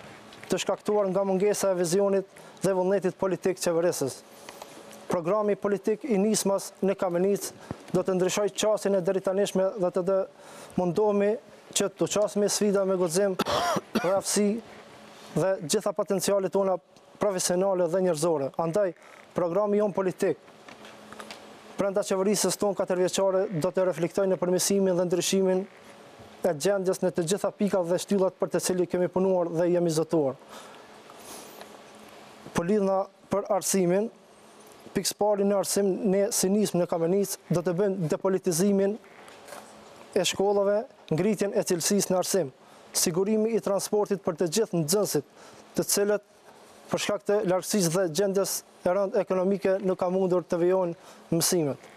të shkaktuar nga mungesa e vizionit dhe vullnetit politik qeverisës. Programi politik I nismas në Kamenicë do të ndryshojë qasjen e deritanishme dhe të mundohemi që të qasemi sfida me guxim, rafsi dhe gjitha potencialet tona profesionale dhe njerëzore. Andaj, programi jon politik brenda qeverisës tonë 4 vjeçare do të reflektojë në përmirësimin dhe ndryshimin e gjendjes në të gjitha pikat dhe shtyllat për të cilit kemi punuar dhe jemi zotuar. Po lidhna për arsimin, pikëspari në arsim ne si nismë në Kamenicë do të bëjmë depolitizimin e shkollave, ngritjen e cilësisë në arsim, sigurimi I transportit për të gjithë nxënësit, të cilët për shkak të largësisë dhe gjendjes e rëndë ekonomike nuk ka mundur të vijojnë mësimet.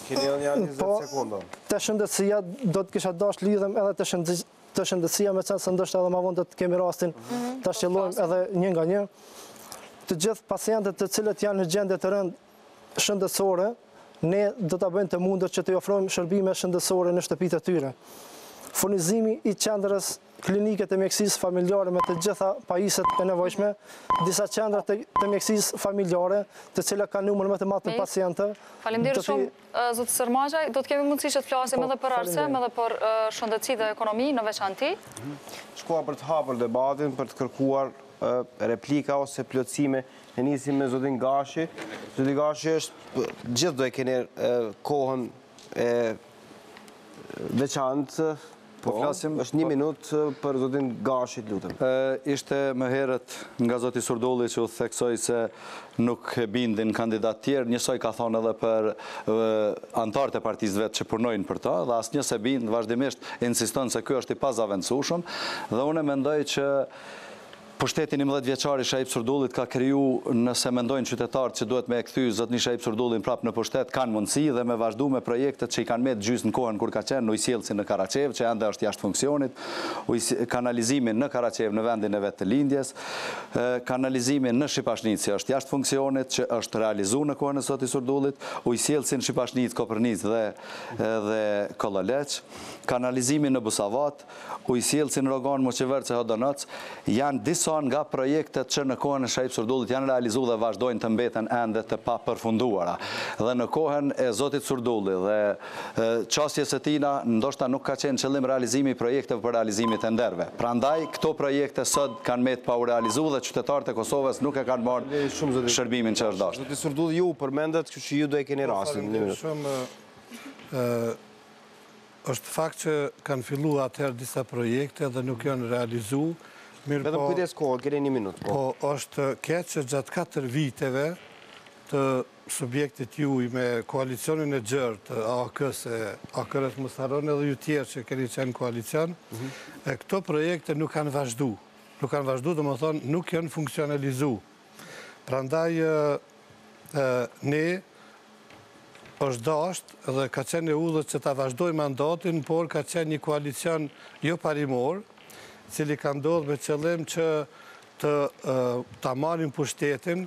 Keni një 20 sekunda. Të shëndetësia do të kisha dash lidhem edhe të shëndetësia me qenë se ndoshta edhe më vonë do të kemi rastin ta shqillojmë edhe një nga një. Të gjithë pacientët të cilët janë në gjendje të rëndë shëndetësore, ne do ta bëjmë të mundur që të ofrojmë shërbime shëndetësore në shtëpitë e tyre. Furnizimi I qendrës kliniket e mjekësisë familjare me të gjitha pajiset e nevojshme, disa qendra të mjekësisë familjare, të cilat kanë numër më të madh të pacientë. Faleminderit shumë, zotë Sërmagjaj. Do të kemi mundësi që të flasim edhe për arsem, edhe për shëndetësi dhe ekonomi në veçanti. Shkoa për të hapur debatin, për të kërkuar replika ose plotësime. E nisim me zotin Gashi. Zotin Gashi është, gjithë do e keni kohën e veçantë. Po, është 1 minutë për zotin Gashit, lutem. Ishte më herët nga zoti Surdulli që u theksoj se nuk bindin kandidat tjerë, njësoj ka thonë edhe për antarët e partisë vetë që punojnë për ta, dhe asë njëse bindë vazhdimisht insiston se kjo është i pazavendësueshëm, dhe une mendoj që pushtetin 11 vjeçari Shahip Surdullit ka kriju, nëse mendojnë qytetarët që duhet me e kthy zotni Shahip Surdullin prapë në pushtet, kanë mundësi dhe me vazhdu me projektet që i kanë met gjysë në kohën kur ka qenë ujësjellësin në Karaçev, që ende është jashtë funksionit, kanalizimin në Karaçev në vendin e vetë të lindjes, kanalizimin në Shqipashnic që është jashtë funksionit, që është realizu në kohën e zotit Surdullit, ujësjellësin Shqipashnic, Koprrnic dhe Kolloleq, kanalizimin në Busavat, ujësjellësin Rogan, Moqeverce, Hodonoc, janë disa nga projektet që në kohën e Shahip Surdullit janë realizu dhe vazhdojnë të mbeten ende të pa përfunduara. Dhe në kohën e zotit Surdulli dhe qasjes e tina, ndoshta nuk ka qenë qëllim realizimi projekteve për realizimit e nderve. Prandaj, këto projekte sot kanë met pa u realizu dhe qytetarët e Kosovës nuk e kanë marrë shërbimin që është dashur. Zotit Surdulli ju përmendet që ju do e keni rastin. Është fakt që kanë fillu atëherë disa projekte dhe nuk janë realizu. Vetëm kujdes kohë, keni 1 minutë. Po, është keq që gjatë 4 viteve të subjektit juj me koalicionin e gjërë të AK-rët Musarone dhe ju tjerë që keni qenë koalicion, këto projekte nuk kanë vazhdu. Nuk kanë vazhdu, dhe më thonë, nuk janë funksionalizu. Prandaj, ne është dashtë dhe ka qenë e udhët që ta vazhdoj mandatin, por ka qenë një koalicion jo parimor, cili ka ndodhë me qëllim që ta marrin pushtetin,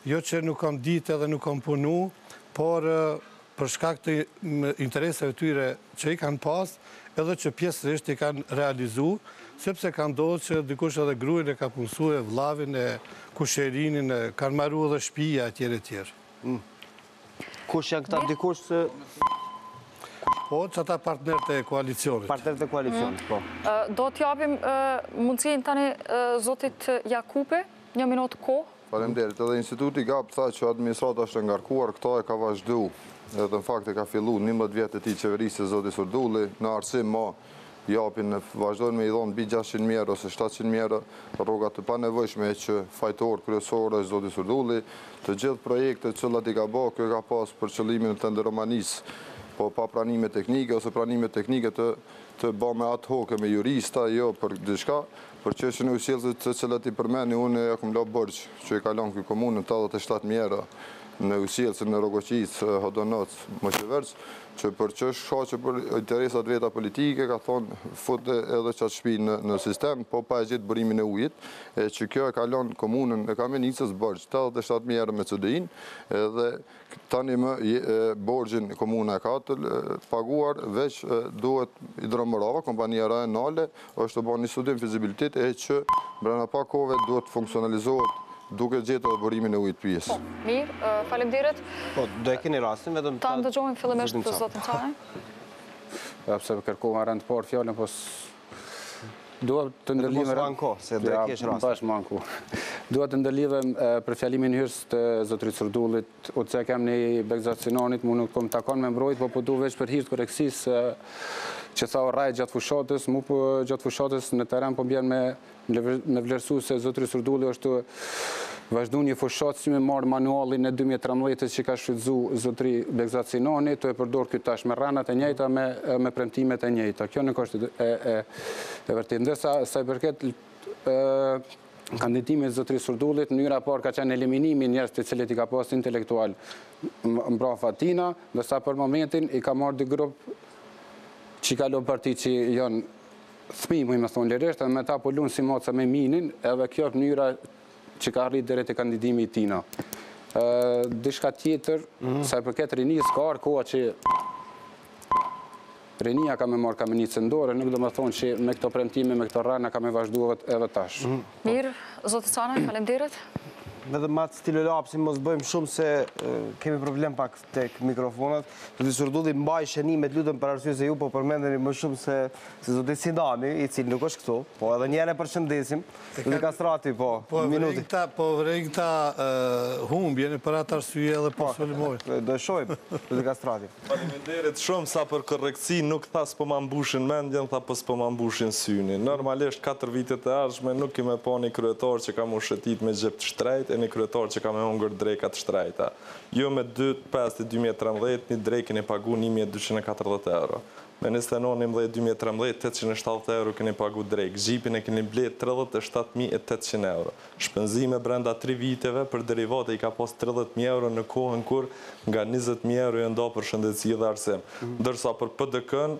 jo që nuk kam ditë edhe nuk kam punu, por për shkak të interesave tyre që i kanë pas, edhe që pjesërisht i kanë realizu, sepse ka ndodhë që dikush edhe gruin e ka punësu e vllavin e kusherinin, kanë marru edhe shtëpia etjere tjerë. Kush janë këta dikush se... Po, që ata partnerët e koalicionit. Partnerët e koalicionit, po. Do t'japim mundësin tani zotit Jakupi, 1 minutë kohë. Faleminderit, edhe instituti GAP tha që administrata është ngarkuar, këta e ka vazhdu, edhe në fakt e ka fillu 11 vjetë e ti qeverisë e zoti Surdulli, në arsim ma japin, vazhdojnë me i dhonë bi 600.000 euro ose 700.000 euro rrogat të pa nevojshme që fajtor kryesor është zoti Surdulli, të gjithë projekte që i ka bo, kjo ka pas për qëllimin e tenderomanisë, po pa pranime teknike ose pranime teknike të ba me ad hoc me jurista, jo për diçka, për çështjen e ujësjellësit të cilat i përmeni, unë e kam la borç që i kalon kjo komunë 87.000 euro në ujësjellësin në Rogoqic, Hodonoc, Moqeverc, që për çështje shkaqe për interesat veta politike, ka thonë fute edhe qatë shtëpi në sistem, po pa e gjetë burimin e ujit, që kjo e kalon komunën e Kamenicës borç 87.000 euro me CDI-n, edhe tani më borgjin komuna e ka të paguar, veç duhet Hidromorava, kompania rajonale, është të bërë një studim fizibilitet e që brenda pak kohëve duhet funksionalizohet duke gjetë edhe burimin e ujit pjesë. Po, mirë, faleminderit. Po, do e keni rastin vetëm... Ta ndëgjojmë fillimisht të zotin Çaj. Pse kërkova rend të parë fjalën, po duhet të ndërlidhem se do e kesh rastin. Duhet të ndërlidhem për fjalimin hyrës të zotrit Surdullit, o të kem një Begzacinonit, mu nuk kom takon me mbrojt, po du veç për hirtë koreksis që tha o raj gjatë fushatës, mu po gjatë fushatës në teren po bjen me vlerësu se zotrit Surdulli është vazhdu një fushatë si me marë manualin e 2013 që ka shfrytzu zotri Begzacinoni, të e përdor këtë tash me ranat e njejta, me premtimet e njejta. Kjo nuk është e vërtet. Ndërsa sa i përket kandidimit zotri Surdullit, në njëra parë ka qenë eliminimi njerëz të cilët i ka pas intelektual mbrafa tina, ndërsa për momentin i ka marrë dy grup që i kalon parti që janë thmi, mu i me thonë lirisht, edhe me ta po lunë si moca me minin, edhe kjo është njëra që ka rritë dhere të kandidimi i tina. Dishka tjetër, sa i përket rinis, ka arë koha që rinia ka me marrë Kamenicën dorë, nuk do më thonë që me këto premtime, me këto rana ka me vazhduat edhe tash. Mirë, zotë Canaj, faleminderit. Edhe matë stilo lapsi, mos bëjmë shumë se kemi problem pak tek mikrofonat. Zoti Surdulli mbaj shënimet, lutem për arsye se ju po përmendeni më shumë se zoti Sidani, i cili nuk është këtu, po edhe njëherë e përshëndesim. Zoti Kastrati, po minuti. Po vërejnë këta humbjeni për atë arsye edhe po solimojnë. Do shojmë, zoti Kastrati. Faleminderit shumë sa për korrektësi, nuk tha s'po ma mbushin mendjen, tha po s'po ma mbushin synin. Normalisht 4 vitet e ardhshme nuk kime pa një kryetar që ka mu shëtit me gjep të shtrejt, një kryetar që ka me hongër drekat shtrejta. Jo me 2/5/2013, një drekin e pagu 1.240 euro. Me 29/11/2013, 870 euro keni pagu drejk. Gjipin e keni blet 37.800 euro. Shpenzime brenda 3 viteve për derivate i ka pos 30.000 euro në kohën kur nga 20.000 euro e nda për shëndetësi dhe arsim. Dërsa për PDK-n,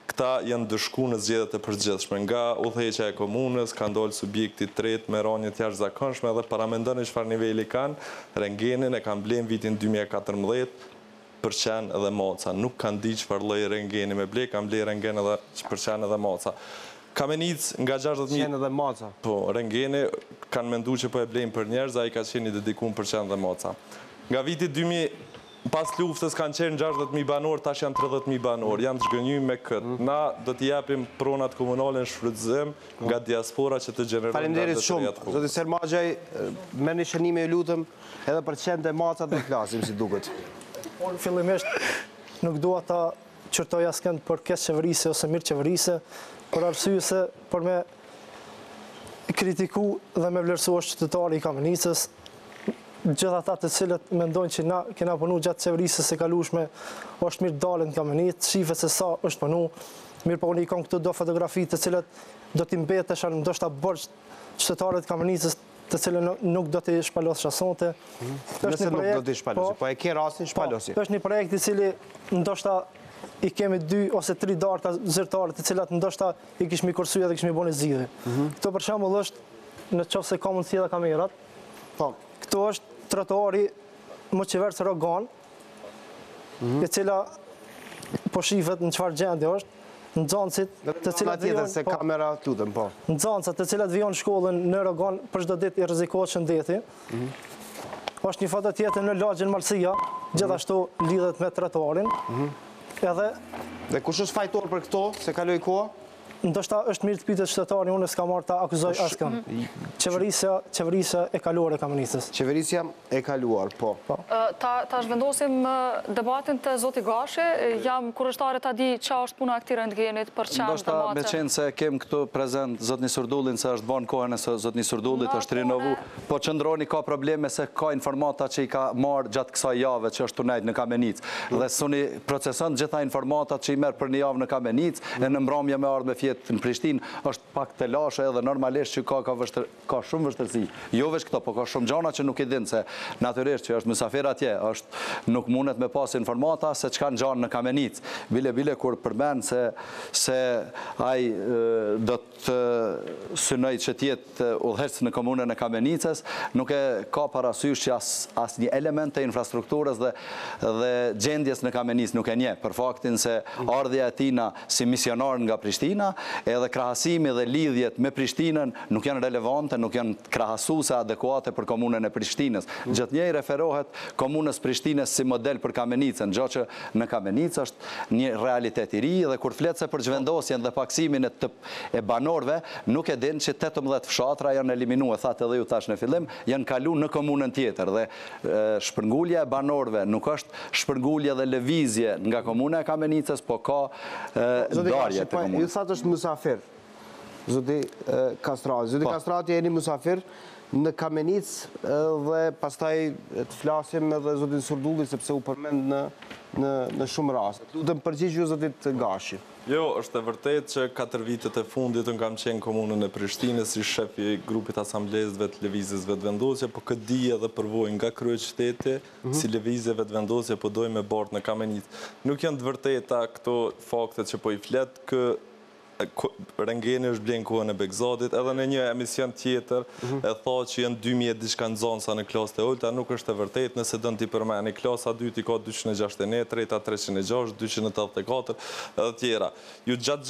këta janë dëshku në zgjedhjet e përgjithshme. Nga udhëheqja e komunës, ka ndalë subjekti tret me ranje të jashtëzakonshme dhe paramendoni çfarë niveli kanë, rengenin e kanë blen vitin 2014 për qenë edhe moca. Nuk kanë di çfarë lloj rengeni me ble, kanë ble rengen edhe për qenë edhe moca. Kamenicë nga 60.000... Qenë edhe moca. Po, rengeni kanë mendu që po e blejnë për njerëz, ai ka qenë i dedikuar për qenë dhe moca. Nga viti 2000 pas luftës kanë qenë 60.000 banor, tash janë 30.000 banor, janë të zhgënjur me këtë. Na do t'i japim pronat komunale në shfrytëzim nga diaspora që të gjenerojnë. Faleminderit shumë. Zoti Sermaxhaj, merrni shënime, ju lutem, edhe për qenë e macat do flasim si duket. Fillimisht nuk dua ta qërtoj askënd për keq qeverisje ose mirë qeverisje, për arsye se për me kritiku dhe me vlerësu është qytetari i Kamenicës, gjitha ata të cilët mendojnë që na kena punu gjatë qeverisës e kalueshme, është mirë dalën në Kamenicë, shifet se sa është punu, mirë po unë i kam këtu do fotografi të cilët do t'i mbeteshan ndoshta borxh qytetarët Kamenicës të cilën nuk do t'i shpalos shasonte. Nëse nuk do t'i shpalosi, po e ke rastin shpalosi. Është një projekt i cili ndoshta i kemi 2 ose 3 darka zyrtare të cilat ndoshta i kishmi kursuar dhe kishmi bënë zgjidhje. Këto për shembull është në qoftë se ka mundësi edhe kamerat. Këto është trotuari më qeverës Rogan, e cila po shifet në çfarë gjendje është, nxënësit të cilat vijnë se kamera lutem po. Nxënësat të cilat vijnë në shkollën në Rogan për çdo ditë i rrezikohet shëndeti. Është një foto tjetër në lagjin Malësia, gjithashtu lidhet me trotuarin. Dhe kush është fajtor për këto, se kaloi koha? Ndoshta është mirë të pyetet qytetari, unë s'kam marrë ta akuzoj askën. Qeverisja e kaluar e Kamenicës. Qeverisja e kaluar, po. Ta zhvendosim debatin të zoti Gashi, jam kurështare ta di qa është puna e këtij rentgenit për qenë të mace. Ndoshta me qenë se kem këtu prezent zotni Surdullin, se është banë kohën e zotni Surdullit, është rinovu, po qëndroni ka probleme se ka informata që i ka marrë gjatë kësaj jave që është tunajt në Kamenicë. Dhe suni proceson gjitha informatat që i merë për një javë në Kamenicë, e në mbrëmje me ardhë me fjetë në Prishtinë, është pak të lashe edhe normalisht që ka shumë vështërsi. Jo veç këto, po ka shumë gjana që nuk i dinë, se natyrisht që është mysafir atje, nuk mundet me pas informata se çka në gjanë në Kamenicë. Bile kur përmenë se ai do të synoj që tjetë udhëheqës në komunën e Kamenicës, nuk e ka parasysh që as një element të infrastrukturës dhe gjendjes në Kamenicë nuk e nje, për faktin se ardhja e tina si misionar nga Prishtina, edhe krahasimi dhe lidhjet me Prishtinën nuk janë relevante, nuk janë krahasuese adekuate për komunën e Prishtinës. Gjithnjëherë referohet komunës Prishtinës si model për Kamenicën, gjë që në Kamenicë është një realitet i ri dhe kur flet se për zhvendosjen dhe paksimin e banorëve, nuk e din që 18 fshatra janë eliminuar, thatë edhe ju tash në fillim, janë kalu në komunën tjetër dhe shpërngulja e banorëve nuk është shpërngulje dhe lëvizje nga komuna e Kamenicës, po ka darje të komunës. Ju thatë është musafir, zoti Kastrati. Zoti Kastrati jeni musafir në Kamenicë dhe pastaj të flasim edhe zotin Surdulli sepse u përmend në shumë raste. Lutem përgjigju zotit Gashi. Jo, është e vërtet që 4 vitet e fundit unë kam qenë komunën e Prishtinës si shefi grupit asamblezëve të lëvizjeve të vendosje, po këtë di edhe përvojë nga kryeqyteti si lëvizjeve të vendosje po dojmë me bardh në Kamenicë. Nuk janë të vërteta këto faktet që po i flet, Rengeni është blenë kohën e Begzadit, edhe në një emision tjetër e tha që janë 2000 diçka nxënësa në klasë të ulta, nuk është e vërtet, nëse dënë t'i përmeni. Klasa 2 i ka 261, treta 306, 284 edhe tjera. Ju gjatë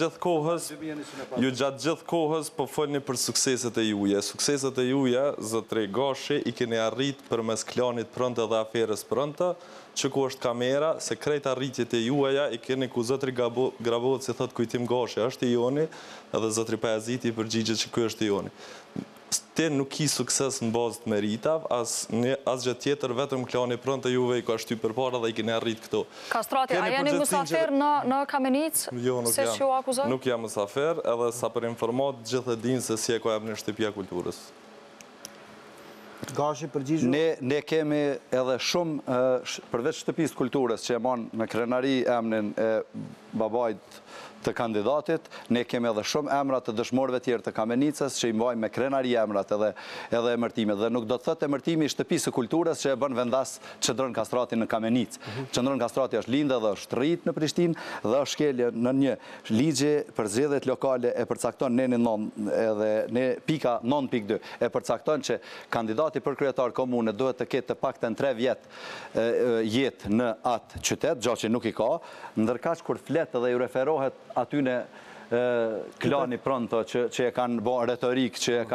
gjithë kohës po folni për sukseset e juja. Sukseset e juja, zotëri Gashi, i keni arrit për mes klanit prënte dhe aferës prënte, që ku është kamera, se krejt arritjet e juaja i keni ku zotëri Grabovci thot Kujtim Gashi është i joni, edhe zotëri Pajaziti i përgjigjet që kuj është i joni. Te nuk ki sukses në bazë të meritav, as gjë tjetër, vetëm klani prënte juve i ka shty për para dhe i keni arrit këto. Kastrati, a jeni musafer në Kamenicë? Jo, nuk jam musafer, edhe sa për informat, gjithë e dinë se si e ka ebë në Shtëpia Kulturës. Gashi përgjigju? Ne kemi edhe shumë, përveç Shtëpisë Kulturës, që e manë me krenari emnin e babajt të kandidatit, ne kemi edhe shumë emrat të dëshmorëve tjerë të Kamenicës që i mbajmë me krenari emrat edhe emërtime. Dhe nuk do të thëtë emërtimi i Shtëpisë Kulturës që e bën vendas Qendron Kastrati në Kamenicë. Qendron Kastrati është lindë dhe është rritë në Prishtinë dhe është shkelje në një ligje për zgjedhjet lokale e përcakton edhe pika 9.2 e përcakton që kandidati për kryetar komune duhet të ketë të paktën 3 vjet jetë në atë qytet, gjë që nuk i ka, ndërkaq kur flet dhe ju referohet aty në klani pronto që e kanë bo retorik, që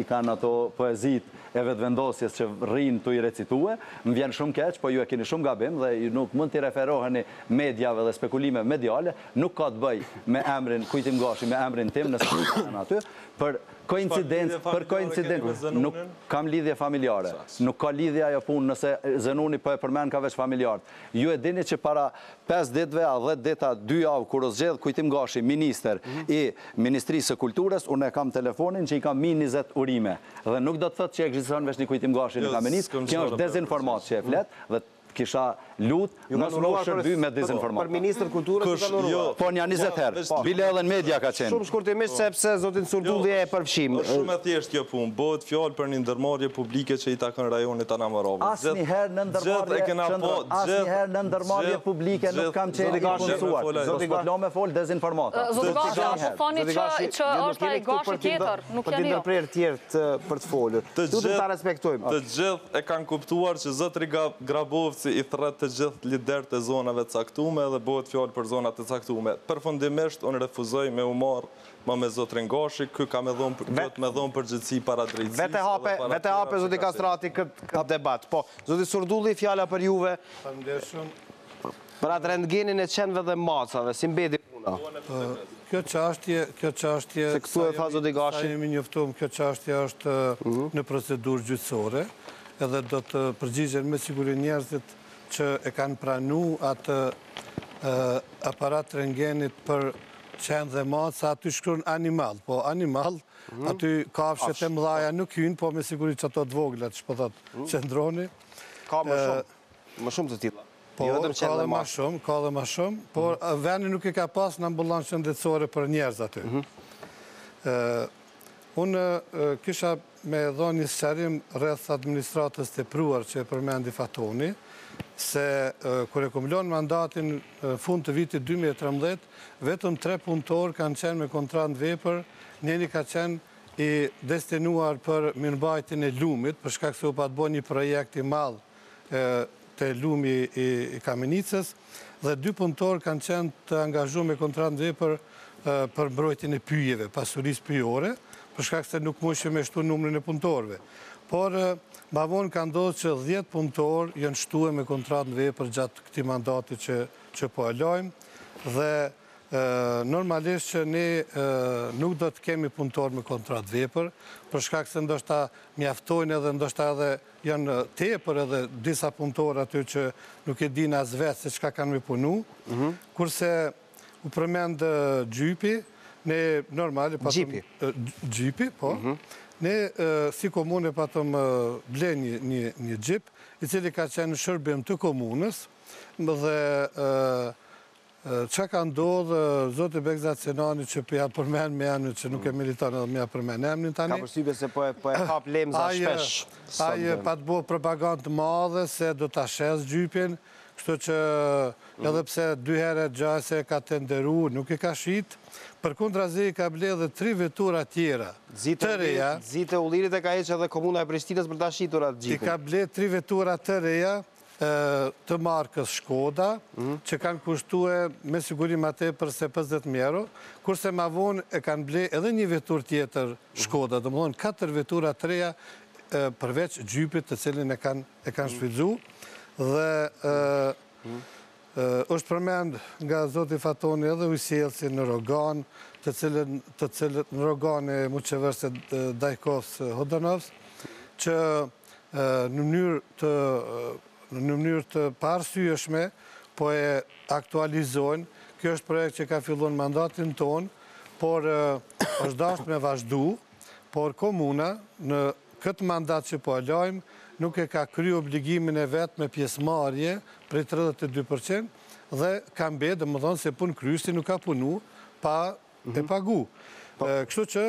i kanë ato poezit e vetëvendosjes që rrinë të i recitue, më vjen shumë keq, po ju e keni shumë gabim dhe nuk mund t'i referoheni mediave dhe spekulime mediale, nuk ka të bëj me emrin Kujtim Gashi, me emrin tim nësë në aty, për koincidencë, nuk kam lidhje familjare, nuk ka lidhje ajo punë nëse Zenuni po e përmen ka veç familjarët. Ju e dini që para 5 ditve a 10 dita 2 javë kur o zgjedh Kujtim Gashi, minister i Ministrisë së Kulturës, unë e kam telefonin që i kam 20 urime. Dhe nuk do të thëtë që ekziston veç një Kujtim Gashi në Kamenicë, kjo është dezinformat që e flet, dhe kisha lutë nësë më shërby me dezinformat. Për Ministrë Kulturës të kanuruar? Po një 20 herë, bile edhe në media ka qenë. Shumë shkurtimisht sepse zotin Surdulli e përfshim. Shumë e thjesht kjo punë, bëhet fjallë për një ndërmarrje publike që i takon rajonit Anamarovë. Asnjëherë në ndërmarrje publike nuk kam qenë i punësuar. Zoti Gashi me fol dezinformata. Zoti Gashi, thoni që është ai Gashi tjetër, nuk janë jo. Për tjerë për të folur. Duhet ta respektojmë. Të gjithë e kanë kuptuar që zotri Grabovci i thret të gjithë liderët e zonave të caktume dhe bëhet fjallë për zonat të caktume. Përfundimisht, unë refuzoj me u marë me zotrin Gashi, kë ka me dhonë përgjithësi para drejtësisë. Vete hape, zoti Kastrati, këtë debat. Po, zoti Surdulli, fjalla për juve. Për atë rentgenin e qenve dhe macave, si mbedi puna. Kjo çështje, sa jemi njoftuar, kjo çështje është në procedurë gjyqësore, edhe do të përgjigjen me siguri njerëzit që e kanë pranu atë aparat rentgenit për qenë dhe maca, aty shkruan animal, po animal, aty kafshet e mëdhaja nuk hynë, po me siguri që ato të voglat, që po thotë qendroni. Ka më shumë të tilla. Po, ka dhe ma shumë, por veni nuk i ka pas në ambulancë shëndetësore për njerëz aty. Unë kisha me dhoni sqarim rreth administratës të pruar që e përmendi Fatoni, se kër e kumlon mandatin fund të vitit 2013, vetëm 3 punëtor kanë qenë me kontratë vepër, njeni ka qenë i destinuar për mirëmbajtjen e lumit, për shkak se u pat bo një projekt i madh të lumi i Kamenicës, dhe 2 punëtor kanë qenë të angazhuar me kontratë vepër për mbrojtjen e pyjeve, pasurisë pyjore, për shkak se nuk mundshim me shtu numrin e punëtorëve. Por ma vonë ka ndodhur që 10 punëtor janë shtuar me kontratë vepër gjatë këtij mandati që po e lajmë dhe normalisht që ne nuk do të kemi punëtor me kontratë vepër, për shkak se ndoshta mjaftojnë edhe ndoshta edhe janë tepër edhe disa punëtor aty që nuk e dinë as vetë se çka kanë me punu, kurse u përmend gjypi, ne normali patëm... Gjipi, po. Ne si komune patëm ble një gjip, i cili ka qenë shërbim të komunës, dhe që ka ndodhë Zoti Begzat Senani që përja përmen me emnin që nuk e militon edhe me përmen emnin tani. Ka përshtypje se po e hap lemza shpesh. Aje pa të bo propagandë madhe se do të ashes gjypin, Kështu që edhe pse 2 herë gjase ka tenderu, nuk e ka shit, për kundrazi ka ble dhe 3 vetura tjera të reja. Zite Ullirit e ka heqë edhe Komuna e Prishtinës për ta shitur atë gjipin. I ka ble 3 vetura të reja të markës Shkoda, që kanë kushtue me sigurim atë për se 50.000 euro, kurse ma vonë e kanë ble edhe një vetur tjetër Shkoda, dhe më thonë 4 vetura të reja përveç gjypit të cilin e kanë shfridzu, dhe është përmend nga Zoti Fatoni edhe ujësielësi në Rogan, të cilët në Rogan e Muqeverse Dajkos Hodanovs, që në mënyrë të parësyeshme, po e aktualizojnë. Kjo është projekt që ka fillon mandatin tonë, por është dashur me vazhdu, por komuna në këtë mandat që po e lajmë, nuk e ka kry obligimin e vetë me pjesëmarrje prej 32% dhe ka mbet, dhe më thonë se pun krysi nuk ka punu pa e pagu. Kështu që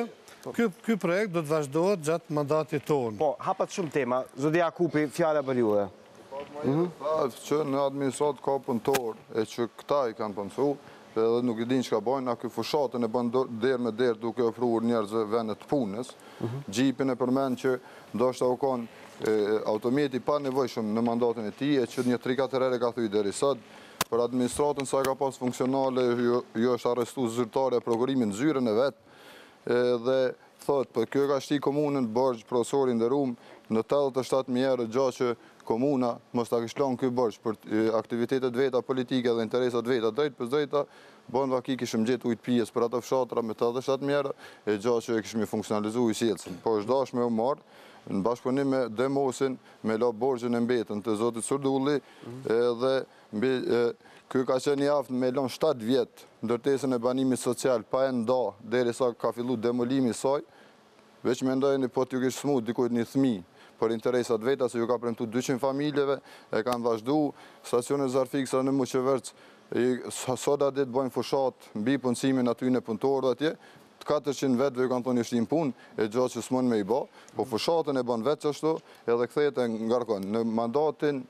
ky projekt do të vazhdohet gjatë mandatit tonë. Po, hapat shumë tema. Zoti Jakupi, fjala për juve. Që në administratë ka punëtor e që këta i kanë punësu, edhe nuk i din që ka bojnë, na këj fushatën e bën derë me derë duke ofruar njerëzve vendet punës, gjipin e përmen që do shta u konë autometi pa nevojshëm në mandatin e ti, e që një 3-4 herë ka thuj deri sot, për administratën sa ka pas funksionale, jo është arrestu zyrtare e prokurimin zyrën e vetë, dhe thot, për kjo ka shti komunën bërgjë profesorin dhe rumë në 87.000 euro gjatë që komuna mos ta kishtlon ky bërgjë për aktivitetet veta politike dhe interesat veta drejt për drejta, bon vaki kishëm gjetë ujtë pijes për atë fshatra me 87.000 euro, e gjatë që kishëm i funksionalizu i sjellësin. Po është dash me u marë, në bashkëpunim me Demosin, me la borgjën e mbetën të Zotit Surdulli, dhe kjo ka qenë javë me lon 7 vjetë ndërtesën e banimit social pa e nda, deri sa ka fillu demolimi saj, veç me ndojnë po t'ju kishë smut dikujt një thmi për interesat veta, se ju ka premtu 200 familjeve, e kanë vazhdu, stacionet zarfiksa në Muqeverc, soda ditë bojnë fushat, mbi punësimin aty në punëtorë atje, 400 vetëve ju kanë thonë ishtim punë, e gjatë që s'mon me i ba, po fushatën e ban vetë qështu, edhe këthejt e ngarkon. Në mandatin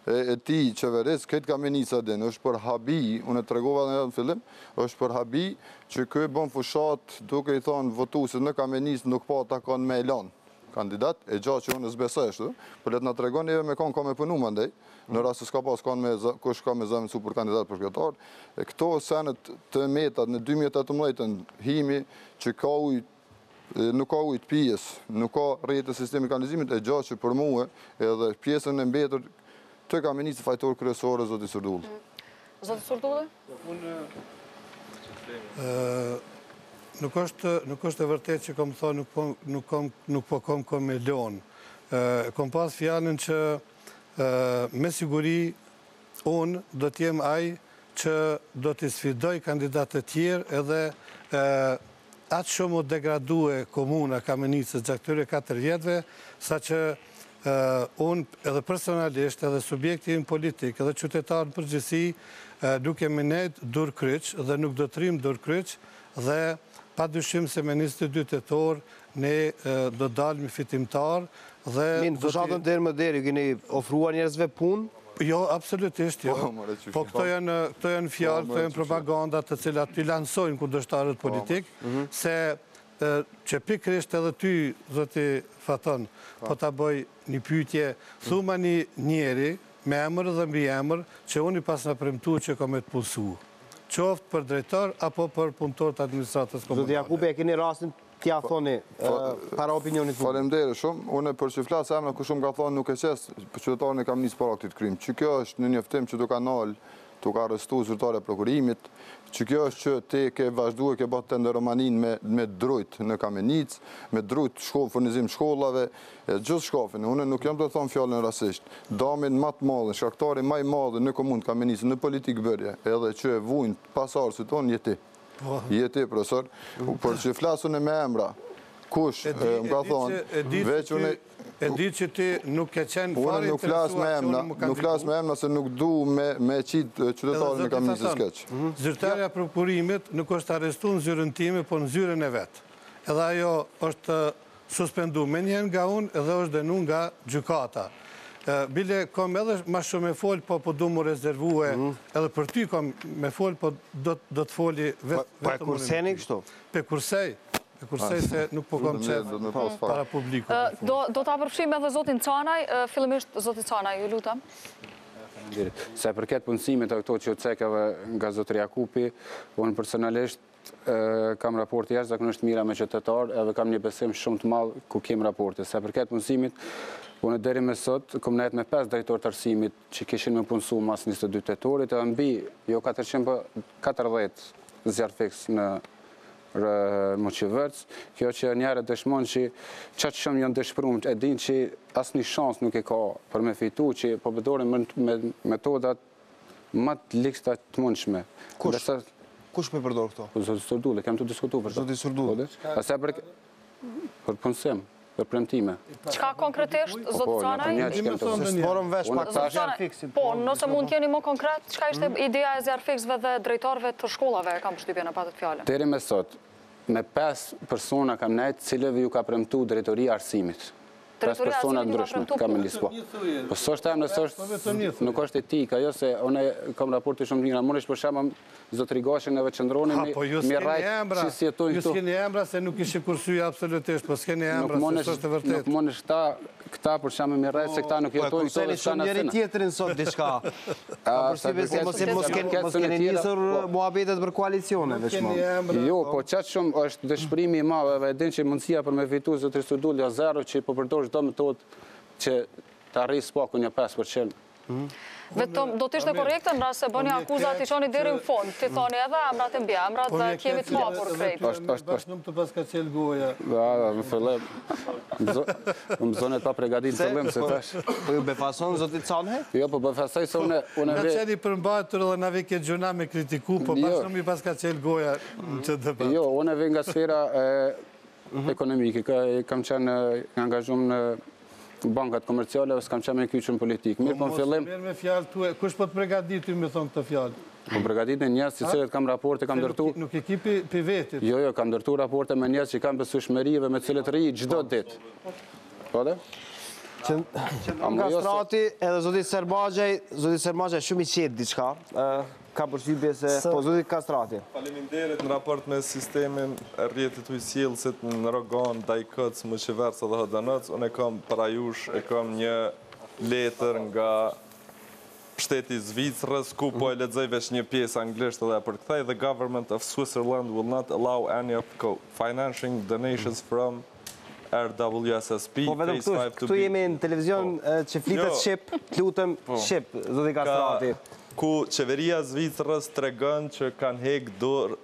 e ti qeveris, këtë Kamenicën din, është për habi, unë e të regova në në fillim, është për habi që këj bon fushat, duke i thonë votusit në Kamenicën nuk pa ta kanë me elan kandidat, e gjatë që unë s'besoj është, për letë nga të regon neve me kanë ka me punu më ndej, në rrasë s'ka pas kush ka me zëmën su për kandidat për shkretar, e këto senet të metat në 2018 himi që ka nuk ka ujtë pijes, nuk ka rejtë e sistemi kanalizimit, e gjatë që për muë edhe pjesën e mbetur të Kamenicë fajtor kryesore, Zoti Surdulli. Zoti Surdulli? Nuk është e vërtet që kom thonë nuk po kom me lonë. Kom pas fjallën që me siguri unë do t'jem aj që do t'i sfidoj kandidatët tjerë edhe atë shumë o degradue komuna Kamenicës gjatë këtyre 4 vjetëve, sa që unë edhe personalisht edhe subjektin politik edhe qytetarë në përgjithësi duke me nejtë dur kryq dhe nuk do t'rim dur kryq dhe pa dyshim se me 22 tetor ne do dalmi fitimtar dhe... Minë, fushatën deri më deri, keni ofruar njerëzve punë? Jo, absolutisht, jo. Po këto janë fjalë, këto janë propagandat të cilat t'i lansojnë kundërshtarët politik, se që pikrisht edhe ty, Zoti Faton, po t'a bëj një pyetje, thuma një njeri me emër dhe mbi emër, që unë i pas në premtu që kom e të punësu. Qoftë për drejtar, apo për punëtor të administratës komunale. Zoti Jakupi, e keni rastin t'ja thoni para opinionit të Faleminderit shumë. Unë për që flasë emna ku shumë ka thonë nuk e qesë qytetarën e Kamenicës para këtë krim. Që kjo është në njoftim që du ka nalë, tu ka arrestu zyrtare prokurimit, që kjo është që te ke vazhdu e ke bërë tenderomanin me drujt në Kamenicë, me drujt furnizim shkollave, gjithë shkafin. Unë nuk jam të thonë fjallën rasisht. Damin matë madhe, shkaktari maj madhe në komunë Kamenicë, në politikë bërje, edhe që e vujnë pasarësit tonë, jeti. Jeti, profesor. Për që flasën e me emra, kush, më ka thonë, veç unë... E di që ti nuk ke qenë fare nuk flas me emna se nuk du me qitë qytetarën e Kamenicës keq. Zyrtarja prokurimit nuk është arrestu në zyrën time, po në zyrën e vetë. Edhe ajo është suspendu me njën nga unë edhe është denu nga gjykata. Bile kom edhe ma shumë me folë, po du më rezervue, edhe për ty kom me folë, po do të foli vetëm. Po e kurseni kështu? Pe kursej se nuk po kom qenë para publiku. Do ta përfshim edhe zotin Canaj, fillimisht zotin Canaj, ju lutem. Se përket punësimit e këto që u cekave nga zotëria Kupi, unë personalisht kam raporte jashtëzakonisht mira me qytetarë edhe kam një besim shumë të madh ku kem raporte. Se përket punësimit, unë deri me sot kom nejt me 5 drejtor të arsimit që kishin me punësu mas 22 tetorit edhe mbi jo 440 zjarë fiks në Moqivërc. Kjo që njerët dëshmon që qatë shumë janë dëshpërum, e din që asë një shansë nuk e ka për me fitu, që po përdorin me metodat më të liksta të mundshme. Kush me përdor këto? Zoti Surdulle, kem të diskutu për Zoti Surdulle? Ase për punësim, për premtime. Çka konkretisht, zoti Canaj? Sporëm vesh pak të zjarë fiksit. Po, nëse mund t'jeni më konkret, çka ishte ideja e zjarë fiksve dhe drejtorëve të shkollave, kam përshtypjen e patët fjalën? Deri me sot, me 5 persona kam nejt, cilëve ju ka premtu drejtoria arsimit. 5 persona ndryshme, kam në lispo. Po së është temë, nuk është etika, jo se une kam raporti shumë njëra, mund ishtë për shemë zotëri Gashin edhe qëndroni mi rajtë që si jetojnë këtu. Ju s'keni emra se nuk ishi kursuja absolutisht, po s'keni emra se së është të vërtet. Nuk mund ishtë këta për shemë mi rajtë se këta nuk jetojnë këtu dhe shumë njëri tjetërin sot diçka. Mos keni njësër muhabetet për koalicione veçmo. Jo, po qatë shumë është dëshpërimi i madhe dhe din që mundësia për me fitu zotëri Surdulle zero që po përdor çdo metodë që të arrijë spaku një 5%. Vetëm do të ishte korrekte në rast se bëni akuzat i çoni deri në fond, ti thoni edhe emrat e mbi emrat dhe kemi të hapur krejt. Është nuk të paska qelë goja. Më fillim, më zonet pa pregadit të fillim se tash. Po ju befason zotit Canhe? Jo, po befasoj se une... Në qeni përmbatur dhe na vike gjuna me kritiku, po pas nuk mi paska qelë goja në që debat. Jo, une vej nga sfera ekonomike, kam qenë angazhum në bankat komerciale, ose kam qenë me kyqën politikë. Mirë, po në fillim... Mirë me fjallë tu, kush po të pregadit ty me thonë këtë fjallë? Po pregadit në njësë që cilët kam raporte, kam dërtu... Nuk e ki pi vetit? Jo, kam dërtu raporte me njësë që kam besueshmërive me cilët rri gjdo ditë. Po dhe? Nga strati, edhe zotit Sermaqaj shumë i qetë diçka, ka përshtypje se po zotit Kastrati. Faleminderit në raport me sistemin e rrjetit ujësjellësit në Rogan, Dajkëc, Moqivërc dhe Hëdënëc, unë e kam para jush, e kam një letër nga shteti i Zvicrës, ku po e lexoj veç një pjesë anglisht edhe për këthej, the government of Switzerland will not allow any of financing donations from RWSSP. Po vetëm këtu jemi në televizion që flitet Shqip, të lutem Shqip, zotit Kastrati. Ku qeveria Zvicrës tregon që kanë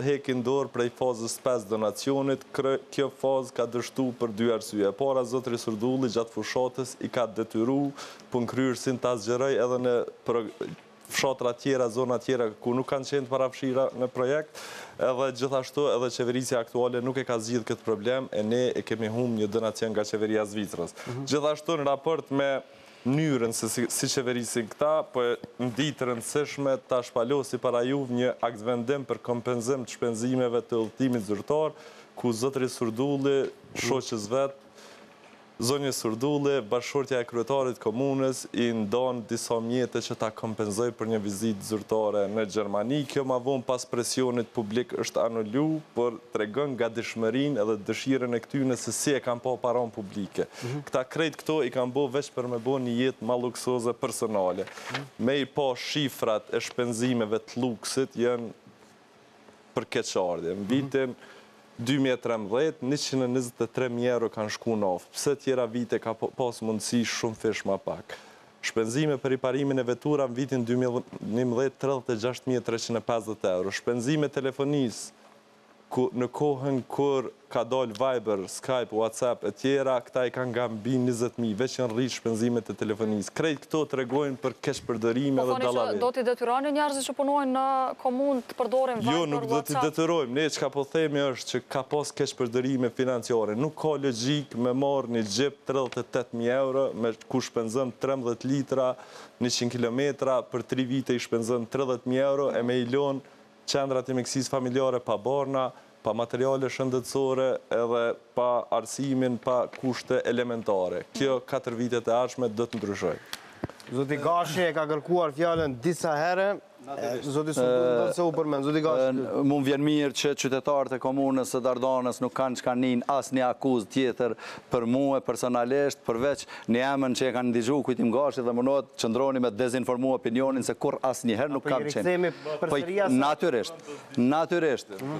hekin dorë prej fazës 5 donacionit, kjo fazë ka dështu për 2 arsye. Para, zotëri Surdulli gjatë fushatës i ka detyru për kryrësin të asgjeroj edhe në fshatra tjera, zona tjera ku nuk kanë qenë parafshira në projekt, edhe gjithashtu edhe qeverisja aktuale nuk e ka zgjidhur këtë problem e ne e kemi humbur një donacion nga qeveria Zvicrës. Gjithashtu në raport me mënyrën se si qeverisin këta, po në ditë rëndësishme ta shpalosi para juve një akt vendim për kompenzim të shpenzimeve të udhëtimit zyrtar, ku zotëri Surdulli, shoqës vet, zonjë Surdulle, bashkëshortja e kryetarit komunës i ndonë disa mjete që ta kompenzoj për një vizitë zyrtare në Gjermani. Kjo ma vonë pas presionit publik është anullu, por tregon nga dëshmërinë edhe dëshirën e këtyne se si e kanë pa paron publike. Këta krejt këto i kanë bo veç për me bo një jetë ma luksoze personale. Me i pa shifrat e shpenzimeve të luksit janë për keqardhje. Në vitin 2013, 123.000 euro kanë shku në ofë. Pse tjera vite ka pas mundësi shumë fish ma pak. Shpenzime për riparimin e vetura në vitin 2011, 36.350 euro. Shpenzime telefonisë, në kohën kur ka dal Viber, Skype, WhatsApp e tjera, këta i kanë nga mbi 20.000, veç janë rritë shpenzimet e telefonisë. Krejt këto të regojnë për kesh përdërime dhe dalave. Po thoni që do t'i detyroni njerëzit që punojnë në komunë të përdorin Viber, WhatsApp? Jo, nuk do t'i detyrojmë. Ne që ka po themi është që ka pas kesh përdërime financiare. Nuk ka logjik me marrë një gjep 38.000 euro, me ku shpenzëm 13 litra, 100 kilometra, për 3 vite i shpenzëm 30.000 euro, e me i lonë qendrat e mjekësisë familjare pa barna, pa materiale shëndetësore edhe pa arsimin, pa kushte elementare. Kjo 4 vitet e ardhshme do të ndryshoj. Zoti Gashi e ka kërkuar fjallën disa herë, zoti Sultan se u përmend, zoti Gashi. Mu vjen mirë që qytetarët e komunës së Dardanës nuk kanë çkanin asnjë akuzë tjetër për mua personalisht, përveç në emën që e kanë ndigju kujtim Gashi dhe mënohet qëndroni me dezinformu opinionin se kur asnjëherë nuk kam qenë. Natyrisht.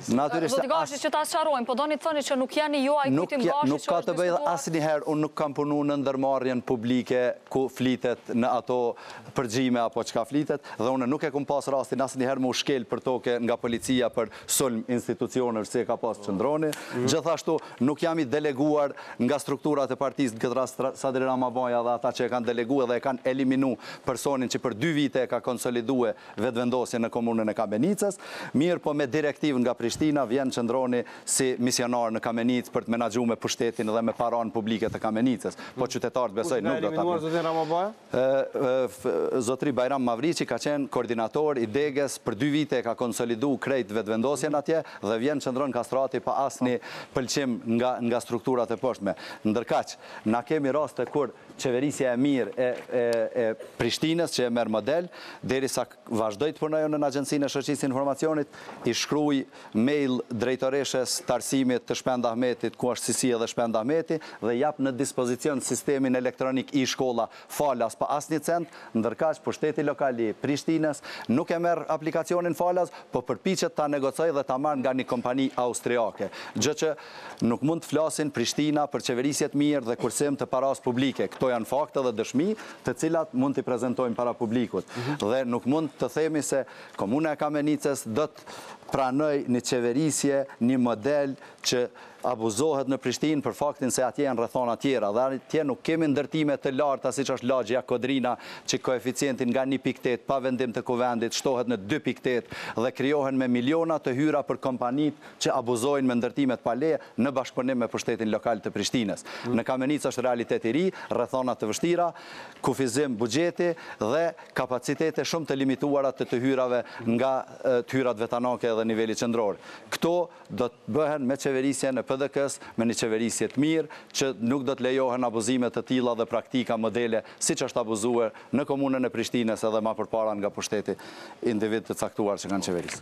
Zoti Gashi, që ta sqarojmë, po doni të thoni që nuk jeni ju ai kujtim Gashi që nuk ka të bëjë asnjëherë, unë nuk kam punu në ndërmarrjen publike ku flitet në ato përgjime apo çka flitet, dhe unë nuk e kam pas rastin asnjëherë më ushkel për toke nga policia për sulm institucionesh si e ka pas qëndroni. Gjithashtu nuk jam i deleguar nga strukturat e partisë, në këtë rast Sadri Ramabaja dhe ata që e kanë deleguar dhe e kanë eliminu personin që për 2 vite e ka konsolidue vetëvendosje në komunën e Kamenicës. Mirë, po me direktiv nga Prishtina vjen qëndroni si misionar në Kamenicë për të menaxhuar me pushtetin dhe me paranë publike të Kamenicës. Po qytetarët besoj nuk do ta. Zotri Bajram Mavriqi ka qenë koordinator i degës, për 2 vite ka konsolidu krejt vetëvendosjen atje dhe vjen qëndron kastrati pa asni pëlqim nga strukturat e poshtme. Ndërkaq, na kemi raste kur qeverisja e mirë e Prishtinës që e merr model, derisa vazhdoj të punojë në Agjencinë e Shoqërisë Informacionit, i shkruaj mail drejtoreshes të arsimit të Shpend Ahmetit, ku është Sisi edhe Shpend Ahmeti, dhe jap në dispozicion sistemin elektronik i shkolla falas pa asnjë cent, ndërkaq pushteti lokal i Prishtinës nuk e merr aplikacionin falas, po përpiqet ta negocojë dhe ta marrë nga një kompani austriake. Gjë që nuk mund të flasin Prishtina për qeverisje të mirë dhe kursim të paras publike. Këto janë fakte dhe dëshmi të cilat mund t'i prezentojmë para publikut. Dhe nuk mund të themi se Komuna e Kamenicës do të pranoj një qeverisje, një model që abuzohet në Prishtinë për faktin se atje janë rrethona tjera. Dhe atje nuk kemi ndërtime të larta, siç është lagja Kodrina, që koeficientin nga 1.8 pa vendim të kuvendit shtohet në 2.8 dhe krijohen me miliona të hyra për kompanit që abuzojnë me ndërtimet pa leje në bashkëpunim me pushtetin lokal të Prishtinës. Në Kamenicë është realitet i ri, rrethona të vështira, kufizim buxheti dhe kapacitete shumë të limituara të hyrave nga të hyrat vetanake dhe niveli qendror. Këto do të bëhen me qeverisjen e PDK-s, me një qeverisje të mirë, që nuk do të lejohen abuzimet të tilla dhe praktika modele siç është abuzuar në komunën e Prishtinës edhe më përpara nga pushteti individ të caktuar që kanë qeverisë.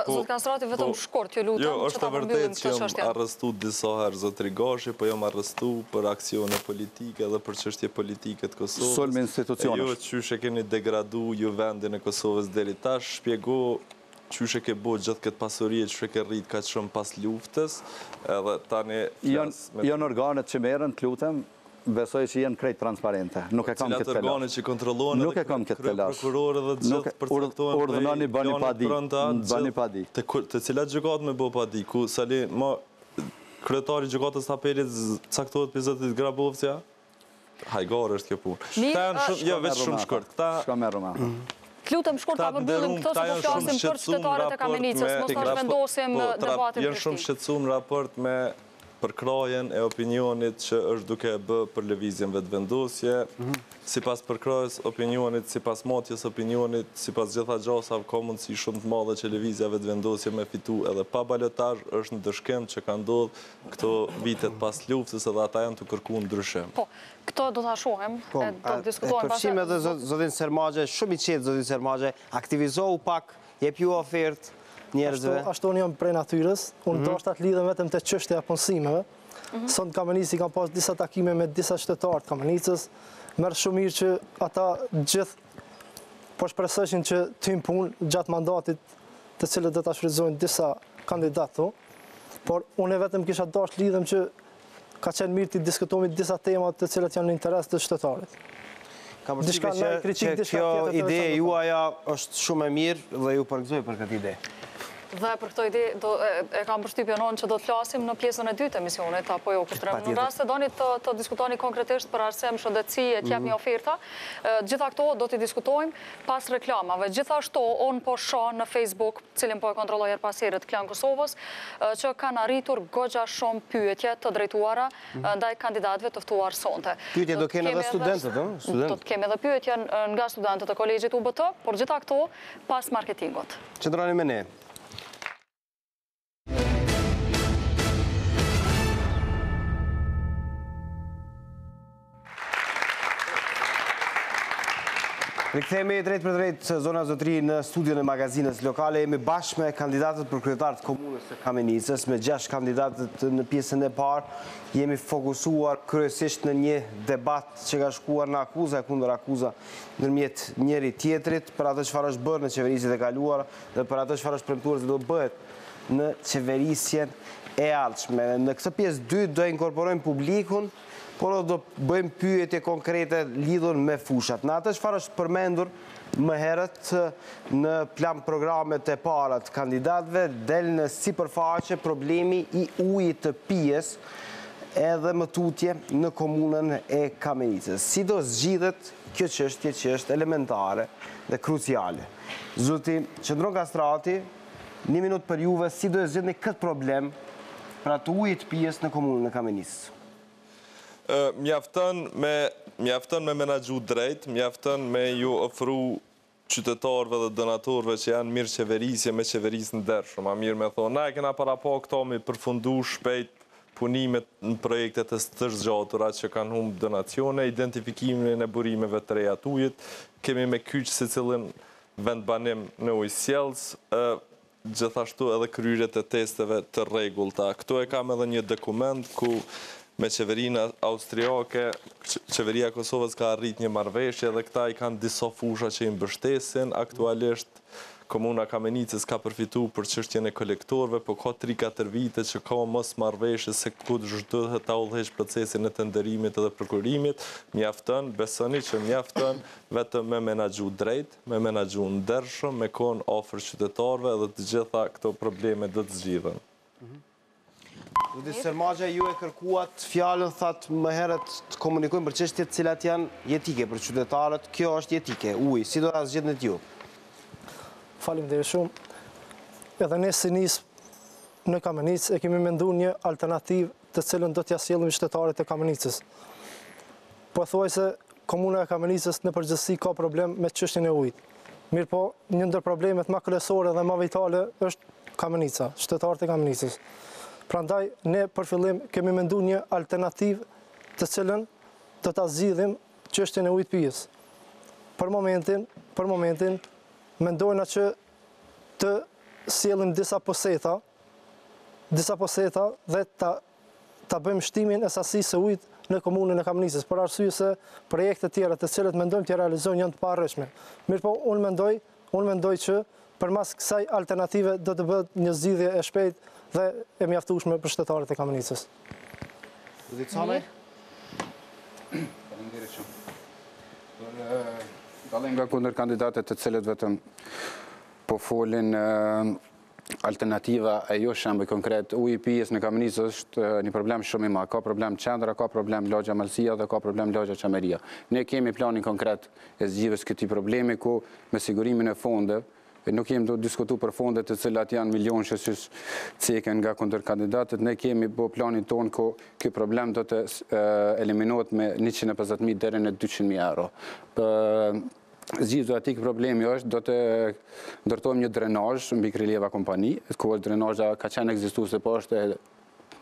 Zot Kanstrati, vetëm shkurt, ju lutem. Jo, është e vërtetë që jam arrestu disa herë zotri Gashi, po jam arrestu për aksione politike dhe për çështje politike të Kosovës. Sulm institucionesh. Jo, çysh e keni degradu ju vendin e Kosovës deri tash, shpjego çysh e ke bërë gjithë këtë pasuri, çysh e ke rrit kaq shumë pas luftës, edhe tani janë organet që merren, të lutem, besoj që janë krejt transparente. Nuk e kam këtë cilat organet që kontrollojnë, nuk e kam këtë telash. Prokurorë dhe gjithë përcaktojnë. Urdhënoni bani padi. Të cilat gjykatë me bë padi, ku sali më kryetari i gjykatës të apelit caktohet për zotit Grabovcia? Hajgar është kjo punë. Jo, vetë shumë shkurt. Shka merr më. Të lutem shkurt ta përbyllim këto se po flasim për qytetarët e Kamenicës, mos ta zhvendosim debatin. Janë shumë shqetësuar në raport me përkrajen e opinionit që është duke bë për lëvizjen vetëvendosje, sipas përkrajës opinionit, sipas motjes opinionit, sipas gjitha gjasave ka mundësi shumë të madhe që lëvizja vetëvendosje me fitu edhe pa balotazh, është në dëshkem që ka ndodhur këto vitet pas luftës edhe ata janë të kërkuar ndryshim. Po, këto do ta shohim, do të diskutojmë pas. Përfshim edhe zotin Sermagje, shumë i qetë zotin Sermagje, aktivizohu pak, jep ju ofertë njerëzve. Ashtu unë jam prej natyrës, unë ndoshta të lidhem vetëm te çështja e punësimeve. Sot në Kamenicë kam pas disa takime me disa qytetarë të Kamenicës. Merr shumë mirë që ata gjithë po shpresojnë që të hyjnë punë gjatë mandatit të cilët do ta shfrytëzojnë disa kandidatë. Por unë vetëm kisha dashur të lidhem që ka qenë mirë të diskutojmë disa tema të cilat janë në interes të qytetarit. Ka përshtypjen që kjo ide juaja është shumë e mirë dhe ju përgëzoj për këtë ide. Dhe për këto ide e kam përshtypjen që do të flasim në pjesën e dytë të emisionit, apo jo këtë në rast se doni të diskutoni konkretisht për arsye shëndetësie, të jap një oferta. Gjitha këto do t'i diskutojmë pas reklamave. Gjithashtu on po shoh në Facebook, cilin po e kontrolloj her pas here të Klan Kosovës, që kanë arritur goxha shumë pyetje të drejtuara ndaj kandidatëve të ftuar sonte. Pyetje do kenë edhe studentët, ëh? Do të kemi edhe pyetje nga studentët e kolegjit UBT, por gjitha këto pas marketingut. Qëndroni me ne. Rikthehemi drejt për drejt zona zotëri në studion e magazinës lokale. Jemi bashkë me kandidatët për kryetar të komunës së Kamenicës, me 6 kandidatët në pjesën e parë. Jemi fokusuar kryesisht në një debat që ka shkuar në akuza e kundër akuza ndërmjet njëri tjetrit për atë çfarë është bërë në qeverisjet e kaluara dhe për atë çfarë është premtuar se do bëhet në qeverisjen e ardhshme. Në këtë pjesë 2 do inkorporojmë publikun, por do bëjmë pyetje konkrete lidhur me fushat. Në atë çfarë është përmendur më herët në plan programet e para të kandidatëve, del në sipërfaqe problemi i ujit të pijes edhe më tutje në komunën e Kamenicës. Si do zgjidhet kjo çështje që është elementare dhe kruciale? Zoti Qëndron Kastrati, 1 minutë për juve, si do zgjidhni këtë problem për atë ujit të pijes në komunën e Kamenicës? Mjafton me menaxhu drejt, mjafton me ju ofru qytetarëve dhe donatorëve që janë mirë qeverisje me qeverisë ndershëm. A mirë me thonë, na e kena para po këto me përfundu shpejt punimet në projektet e tërëzgjatura që kanë humbë donacione, identifikimin e burimeve të reja të ujit, kemi me kyç se cilin vend banim në ujësjellës, gjithashtu edhe kryerjet e testeve të rregullta. Këtu e kam edhe një dokument ku me qeverinë austriake, qeveria e Kosovës ka arrit një marrëveshje dhe këta i kanë disa fusha që i mbështesin. Aktualisht, komuna Kamenicës ka përfitu për çështjen e kolektorëve, po ka 3-4 vite që ka mos marrëveshje se ku duhet ta udhëheq procesin e tenderimit edhe prokurimit. Mjafton, besoni që mjafton vetëm me menaxhu drejt, me menaxhu ndershëm, me kon afër qytetarëve dhe të gjitha këto probleme do të zgjidhen. Zoti Selmaxha, ju e kërkuat fjalën, thatë më herët të komunikojmë për çështjet të cilat janë jetike për qytetarët. Kjo është jetike, uji. Si do ta zgjidhni ju? Faleminderit shumë. Edhe ne si nis në Kamenicë e kemi menduar një alternativë të cilën do t'ja sjellim qytetarët e Kamenicës. Po thuaj se komuna e Kamenicës në përgjithësi ka problem me çështjen e ujit. Mirë po, një ndër problemet më kryesore dhe më vitale është Kamenicë, qytetarët e Kamenicës. Prandaj, ne për fillim kemi menduar një alternativë të cilën do ta zgjidhim çështjen e ujit pijes. Për momentin mendojna që të sjellim disa poseta dhe ta bëjmë shtimin e sasisë së ujit në komunën e Kamenicës, për arsye se projekte tjera të cilët mendojmë të realizojnë janë të parëshme. Mirëpo, unë mendoj që përmas kësaj alternative do të bëhet një zgjidhje e shpejtë dhe e mjaftueshme për qytetarët e Kamenicës. Faleminderit shumë. Dallim nga kundër kandidatët të cilët vetëm po folin alternativa e jo shembull konkret. Uji i pijes në Kamenicë është një problem shumë i madh. Ka problem qendra, ka problem lagja Malësia dhe ka problem lagja Çameria. Ne kemi planin konkret e zgjidhjes këtij problemi ku me sigurimin e fondeve, nuk jemi do të diskutu për fondet të cilat janë milion që ceken nga kundër kandidatët, ne kemi po planin tonë ku ky problem do të eliminohet me 150.000 deri në 200.000 euro. Zgjidhja e këtij problemi është do të ndërtojmë një drenazh mbi Kriljeva kompani, ku drenazha ka qenë ekzistuese po është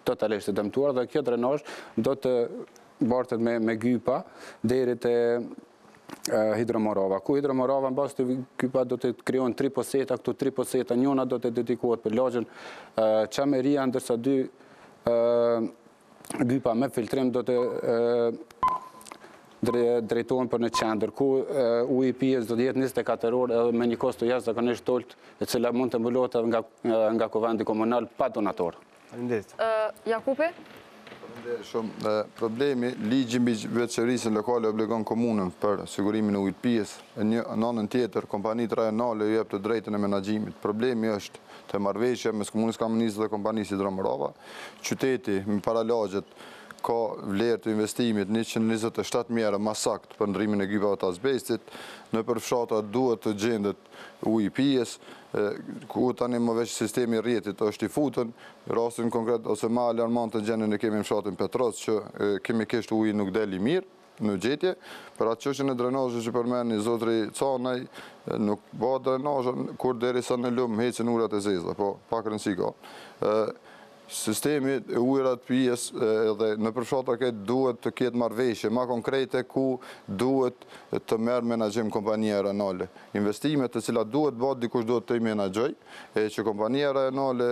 totalisht e dëmtuar dhe kjo drenazh do të bartet me gypa deri te hidromorava. Ku hidromorava në bazë të gypa do të krijohen 3 poseta, këtu 3 poseta, njëna do të dedikohet për lagjën Çameria, ndërsa 2 gypa me filtrim do të drejtohen për në qendër, ku uji i pijes do të jetë 24 orë edhe me një kosto jashtëzakonisht tolt, e cila mund të mbulohet nga kuvendi komunal pa donator. Faleminderit. Jakupi? Shumë problemi, ligji mbi veçërisën lokale obligon komunën për sigurimin e ujit pijes. Në anën tjetër, kompanitë rajonale ju jep të drejtën e menaxhimit. Problemi është te marrëveshja mes komunës Kamenicës dhe kompanisë Hidromorava. Qyteti me paralagjet ka vlerë të investimit 127.000 euro më sakt për ndrimin e gypave të azbestit. Në përfshata duhet të gjendet uji i pijes, ku tani më veç sistemi rrjetit është i futën, rastin konkret ose më alarmant të gjendjen e kemi në fshatin Petros që kemi kishtë uji nuk deli mirë në gjetje, për atë çështjen e drenazhit që përmeni zotri Canaj, nuk bëhet drenazh kur derisa në lum heqen urat e zeza, po pak rëndësi ka. sistemi ujërat pijes edhe në përfshatra këtë duhet të ketë marrëveshje ma konkrete ku duhet të merë menaxhim kompania renale. Investimet të cilat duhet bëhet dikush duhet të i menaxhoj, që kompania renale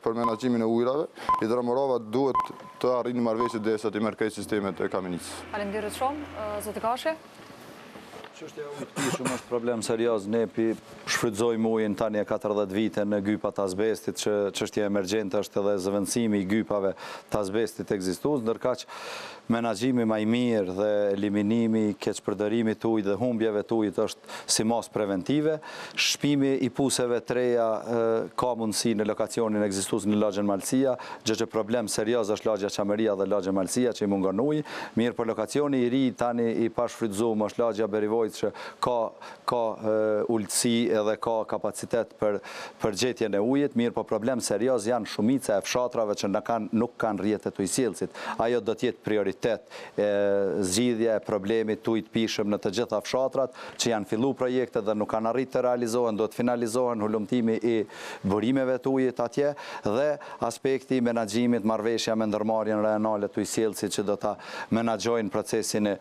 për menaxhimin e ujrave, Hidromorova duhet të arrijë marrëveshje derisa të merë këtë sistemet e Kamenicës. Faleminderit shumë, zoti Kashi. Çështja e ujit pishëm është problem serioz. Ne shfrytëzojmë ujin tani e 40 vite në gypat azbestit, që çështja emergjente është edhe zëvendësimi i gypave të azbestit ekzistues, ndërkaq menaxhimi më i mirë dhe eliminimi i keqpërdorimit të ujit dhe humbjeve të ujit është si mos preventive. Shpimi i puseve të reja ka mundësi në lokacionin ekzistues në lagjen Malësia, gjë që problem serioz është lagja Çameria dhe lagja Malësia që i mungon uji. Mirë, për lokacioni i ri tani i pashfrytëzuar është lagja Berivojt, që ka ulësi edhe ka kapacitet për gjetjen e ujit, mirë, po problem serioz janë shumica e fshatrave që nuk kanë rrjetet ujësjellësit. Ajo do të jetë prioritet, zgjidhja e problemit të ujit pishëm në të gjitha fshatrat që janë fillu projekte dhe nuk kanë arritur të realizohen, do të finalizohen hulumtimi i burimeve të ujit atje dhe aspekti i menaxhimit, marrëveshja me ndërmarrjen rajonale të ujësjellësit që do ta menaxhojnë procesin e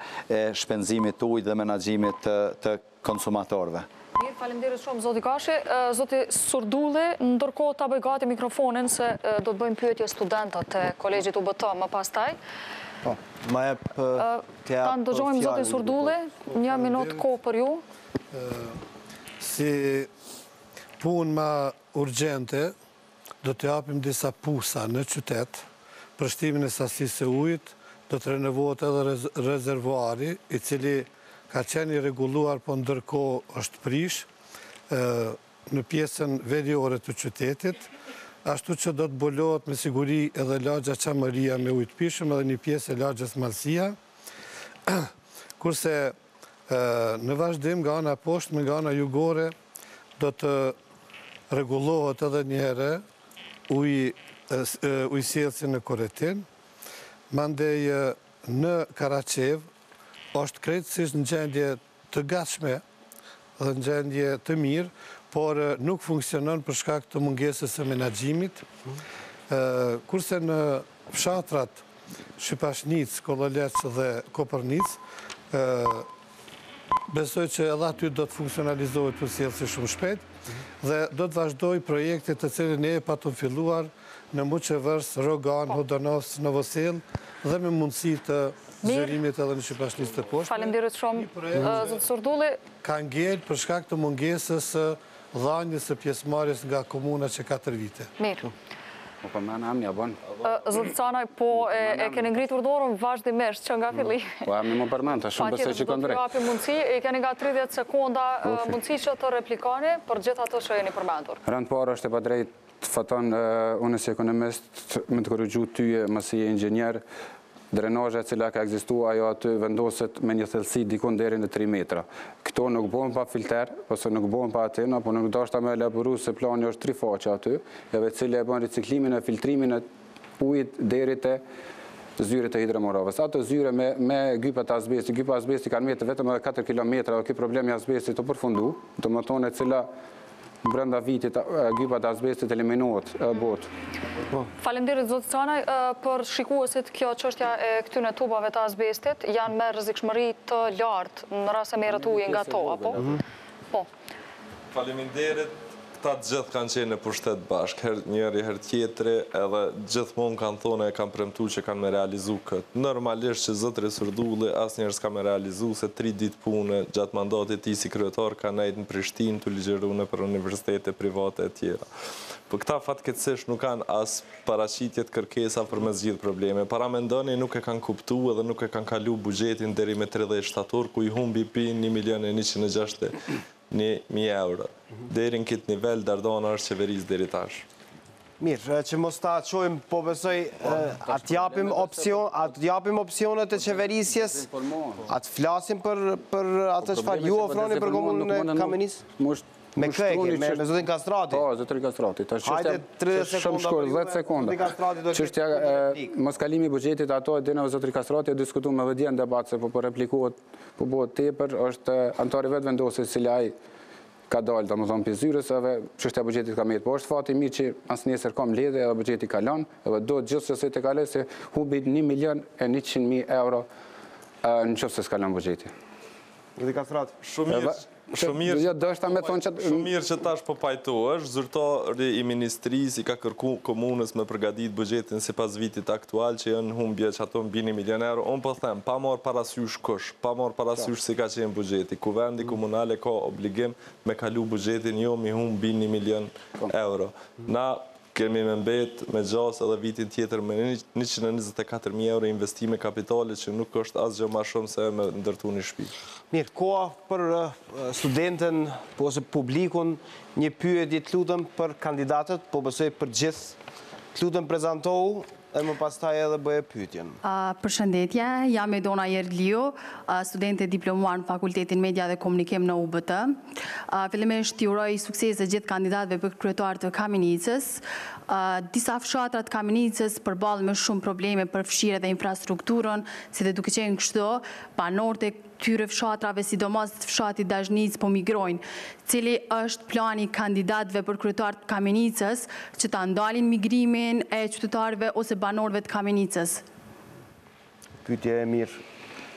shpenzimit të ujit dhe menaxhimit të konsumatorëve. Mirë, faleminderit shumë, zoti Kashi. Zoti Surdulli, ndërkohë ta bëj gati mikrofonin se do të bëjmë pyetje studentët e Kolegjit UBT më pastaj. Po, ma jep Ta ndëgjojmë zoti Surdulli, 1 minutë kohë për ju. Si punë ma urgjente, do të japim disa pusa në qytet, për shtimin e sasisë së ujit, do të renovohet edhe rezervuari, i cili ka qenë i reguluar, po ndërkohë është prish në pjesën veriore të qytetit, ashtu që do të bolohet me siguri edhe lagja Çameria me ujë të pishëm edhe një pjesë e lagjës Malësia, kurse në vazhdim nga ana poshtme, nga ana jugore, do të rregullohet edhe një herë ujësjellësi në Koretin, mandej në Karaçev është krejtësisht në gjendje të gatshme dhe në gjendje të mirë, por nuk funksionon për shkak të mungesës së menaxhimit, kurse në fshatrat Shqipashnic, Kollolec dhe Kopernic, besoj që edhe aty do të funksionalizohet ujësjellësi shumë shpejt dhe do të vazhdoj projekte të cilën e patëm filluar në Muçevërs, Rogan, Hodanovc, Novosel dhe me mundësi të zgjerimit edhe në Shqipashnic të poshtë. Faleminderit shumë, zoti Surdulli. Ka ngel për shkak të mungesës dhënies së pjesëmarrjes nga komuna që 4 vite. Mirë. Po më amja bon. Zoti Canaj, po e keni ngritur dorën vazhdimisht që nga fillimi. Po më përmend, shumë besoj që kanë drejt. Do t'ju japim mundësi, keni nga 30 sekonda mundësi që të replikoni për gjithë ato që jeni përmendur. Rënd parë është e padrejt të faton unë si ekonomist me të korrigju tyje më si inxhinier. Drenazha e cila ka ekzistua, ajo aty vendoset me një thellësi dikun deri në 3 metra. Këto nuk bëhen pa filter, ose nuk bëhen pa antena, po nuk dashta me elaboru se plani është 3 faqe aty, edhe cili e bën riciklimin e filtrimin e ujit deri te zyret e Hidromorovës. Ato zyre me gypat azbesti, gypa azbesti kanë metë vetëm edhe 4 kilometra, dhe ky problemi azbestit të përfundu, të më thonë e cila brenda vitit gypat azbestit eliminohet botë. Faleminderit zoti Canaj, për shikuesit kjo çështja e këtyre tubave të azbestit janë me rrezikshmëri të lartë në rast se merret uji nga to, apo? Po. Faleminderit. Këta gjithë kanë qenë në pushtet bashkë, her njëri, her tjetri, edhe gjithmonë kanë thonë e kanë premtu që kanë me realizu këtë. Normalisht që zotëri Surdulli asë njerës ka me realizu se 3 ditë pune gjatë mandatit ti si kryetar ka nejtë në Prishtinë të ligjeru në për universitete private e tjera. Për këta fatkeqësisht nuk kanë as paraqitjet kërkesa për me zgjidh probleme. Paramendoni nuk e kanë kuptu edhe nuk e kanë kalu buxhetin deri me 30 shtator, ku i humbi pi 1.160.000 euro. Deri në këtë nivel, Dardana është qeverisë deri tash. Mirë, që mos ta qojmë, po besoj, atë japim opcionet e qeverisjes, atë flasim për atë çfarë ju ofroni për komunën e Kamenicë? Me këke, me zotin Kastrati? Po, zotin Kastrati. Hajde 30 sekonda për ju, 10 sekonda. Çështja mos kalimi i buxhetit ato e dënë zotin Kastrati, e diskutuam edhe dje në debat se po replikohet, po bëhet tepër, është antari vetë vendosës cili ai ka dalë, da më thonë për zyrës, edhe çështja e buxhetit ka metë, po është fati mirë që as nesër kam ledhe edhe buxheti ka lanë, edhe do gjithsesi të kaloj se hubi 1.100.000 euro në qoftë se s'ka lanë buxheti. Dhe ka thrat. Shumë mirë që tash po pajtohesh, zyrtari i ministrisë i ka kërku komunës me përgatit buxhetin sipas vitit aktual që janë humbje që ato mbi 1 milion euro. Unë po them, pa marrë parasysh kush, pa marrë parasysh si ka qenë buxheti. Kuvendi komunale ka obligim me kalu buxhetin jo mi humbi 1 milion euro. Na kemi me mbet me gjas edhe vitin tjetër me 124.000 euro investime kapitale që nuk është asgjë më shumë se me ndërtu një shtëpi. Mirë, koha për studentën, po ose publikun, një pyetje të lutem për kandidatët, po besoj për gjithë, të lutem prezantohu e më pastaj edhe bëje pyetjen. Përshëndetje, jam Edona Jerliu, studente diplomuar në Fakultetin Media dhe Komunikim në UBT. Fillimisht ju uroj sukses gjithë kandidatëve për kryetar të Kamenicës. Disa fshatra të Kamenicës përballen me shumë probleme për fshirje dhe infrastrukturën, si dhe duke qenë kështu, banorët e këtyre fshatrave, sidomos fshati Dazhnic, po migrojnë. Cili është plani kandidatëve për kryetar të Kamenicës që ta ndalin migrimin e qytetarëve ose banorëve të Kamenicës? Pyetje e mirë.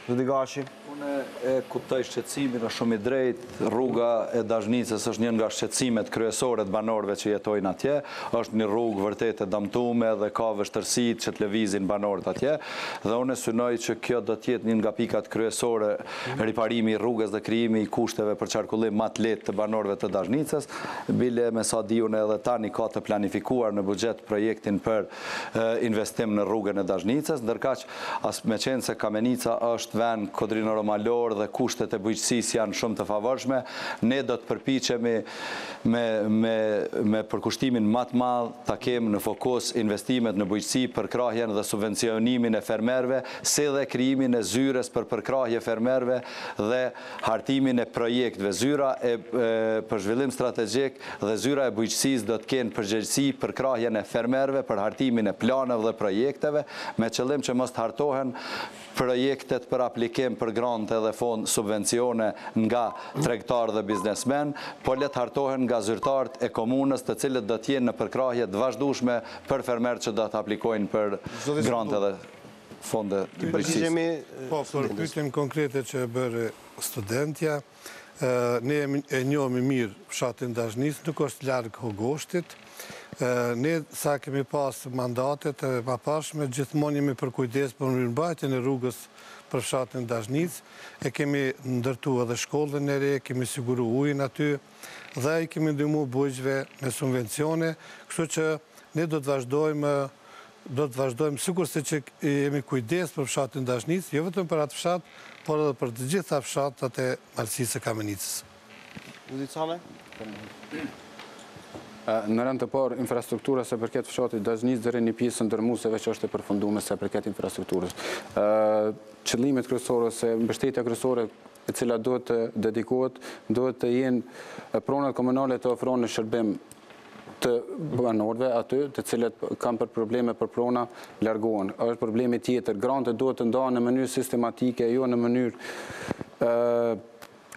Zoti Gashi. Unë e kuptoj shqetësimin, është shumë i drejtë. Rruga e Dazhnicës është një nga shqetësimet kryesore të banorëve që jetojnë atje. Është një rrugë vërtet e dëmtuar dhe ka vështirësitë që të lëvizin banorët atje. Dhe unë synoj që kjo do të jetë një nga pikat kryesore, riparimi i rrugës dhe krijimi i kushteve për qarkullim më të lehtë të banorëve të Dazhnicës. Bile me sa di unë edhe tani ka të planifikuar në buxhet projektin për investim në rrugën e Dazhnicës, ndërkaq as me qenë se Kamenica është vend kodrinor malor dhe kushtet e bujqësisë janë shumë të favorshme, ne do të përpiqemi me përkushtimin më të madh ta kemë në fokus investimet në bujqësi, përkrahjen dhe subvencionimin e fermerëve, si dhe krijimin e zyres për përkrahje fermerëve dhe hartimin e projekteve. Zyra për zhvillim strategjik dhe zyra e bujqësisë do të kenë përgjegjësi për krahjen e fermerëve, për hartimin e planeve dhe projekteve, me qëllim që mos të hartohen projektet për aplikim për grante dhe fond subvencione nga tregtarë dhe biznesmen, po le të hartohen nga zyrtarët e komunës të cilët do të jenë në përkrahje të vazhdueshme për fermerët që do të aplikojnë për grante dhe fonde të bujqësisë. Po, për pyetjen konkrete që bërë studentja, ne e njohëm mirë fshatin Dazhnic, nuk është larg Hogoshtit. Ne sa kemi pas mandatet e papashme, gjithmonë jemi për kujdes për mirëmbajtjen e rrugës për fshatin Dazhnic, e kemi ndërtu edhe shkollën e re, kemi siguru ujin aty, dhe i kemi ndihmu bujqve me subvencione, kështu që ne do të vazhdojmë sikur se që jemi kujdes për fshatin Dazhnic, jo vetëm për atë fshat, por edhe për të gjitha fshatat e malësisë së Kamenicës. Udicane? Në rend të parë, infrastruktura se përket fshatit Dazhnic deri një pjesë ndërmueseve që është e përfunduar se përket infrastrukturës. Qëllimet kryesore ose mbështetja kryesore e cila duhet të dedikohet, duhet të jenë pronat komunale të ofrojnë shërbim të banorëve aty, të cilët kanë për probleme për prona largohen. Është problemi tjetër, grantet duhet të ndahen në mënyrë sistematike, jo në mënyrë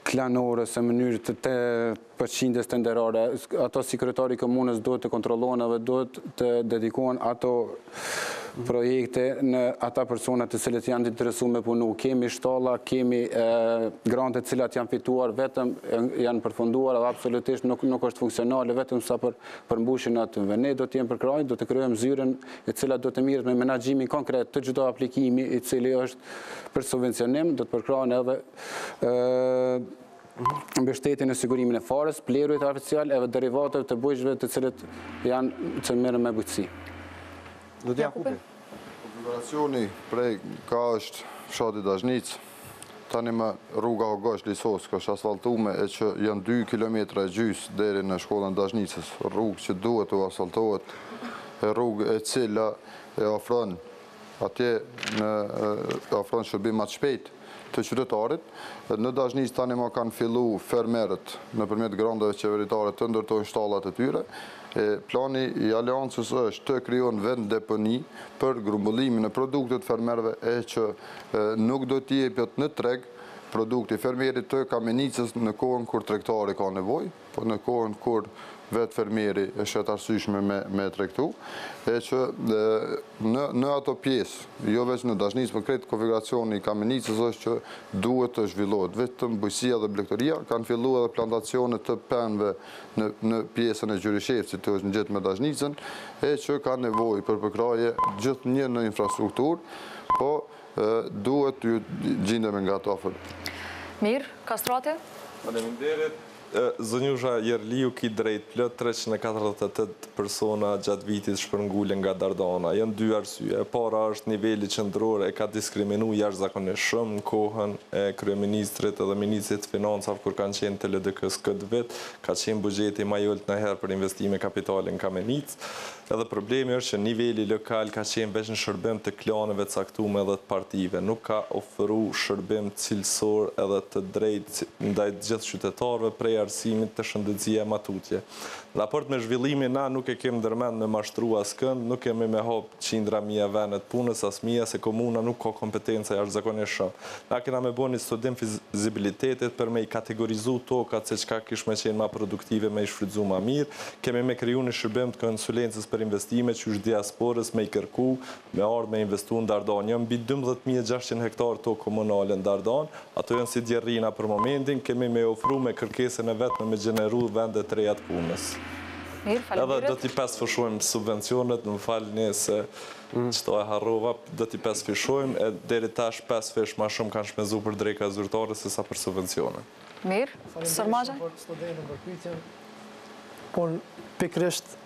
klanore, se mënyrë të përqindjes të nderare. Ato sekretari i komunës duhet të kontrollohen dhe duhet të dedikohen ato projekte në ata persona të cilët janë të interesuar me punu. Kemi shtalla, kemi grante të cilat janë fituar, vetëm janë përfunduar dhe absolutisht nuk është funksionale, vetëm sa për përmbushjen aty. Ne do të jemi përkrahur, do të krijojmë zyrën e cila do të mirret me menaxhimin konkret të çdo aplikimi i cili është për subvencionim, do të përkrahen edhe mbështetjen e sigurimin e farës, plerurit artificial edhe derivateve të bujqve të cilët janë që merren me bujqësi. Konfiguracioni prej ka është fshati Dazhnic, tani me rruga Hogosh-Lisos, ka është asfaltume e që janë 2 kilometra e gjysë deri në shkollën Dazhnicës, rrugë që duhet të asfaltohet, rrugë e cila e ofron atje ofron shërbim më të shpejt të qytetarit. Në Dazhnic tani më kanë fillu fermerët nëpërmjet granteve qeveritare të ndërtojnë shtallat e tyre. Plani i aleancës është të krijon vend deponi për grumbullimin e produktet fermerëve e që nuk do t'i jepet në treg produkti fermerit të Kamenicës në kohën kur tregtari ka nevojë, po në kohën kur vetë fermeri e shet arsyeshme me tregtu, e që në ato pjesë, jo veç në dashnis, për kretë konfiguracioni i Kamenicës është që duhet të zhvillohet. Vetëm bujësia dhe blegtoria kanë fillu edhe plantacione të penve në pjesën e Gjyrishevcit, që është në gjithë me dashnicën, e që ka nevojë për përkraje gjithë një në infrastrukturë, po duhet të gjindeme nga të ofër. Mirë, Kastrati? Faleminderit. Zënjusha Jerliu ki drejt plot 348 persona gjatë vitit shpërngulën nga Dardana. Janë dy arsye. E para është niveli qendror e ka diskriminu jashtëzakonisht shumë në kohën e kryeministrit edhe ministrit financave kur kanë qenë të LDK-s këtë vit, ka qenë buxheti më i ulët ndonjëherë për investime kapitale në Kamenicë. Edhe problemi është që niveli lokal ka qenë veç në shërbim të klaneve caktuar edhe të partive, nuk ka ofru shërbim cilësor edhe të drejtë ndaj gjithë qytetarëve prej arsimit të shëndetësia e matutje. Në raport me zhvillimin, na nuk e kemi ndërmend me mashtru askënd, nuk kemi me hop qindra mia venet punës, as mia se komuna nuk ka kompetenca jashtëzakonisht shumë. Na kena me bën një studim fizibilitetit për me i kategorizu tokat se çka kish me qenë më produktive, me i shfrytzu më mirë. Kemi me kriju një shërbim të konsulencës për investime që është diasporës me i kërku, me ardhë me investu në Dardan. Jam mbi 12.600 hektar tokë komunale në Dardan, ato janë si djerrina për momentin, kemi me ofru me kërkesën e vetme me gjeneru vende të reja të punës. Edhe do t'i pesfëshojmë subvencionet, më falni se qëto e harrova, do t'i pesfëshojmë, e deri tash 5 fish ma shumë kanë shpenzu për drejka zyrtare se sa për subvencionet. Mirë, Sërmaxha? Unë pikrisht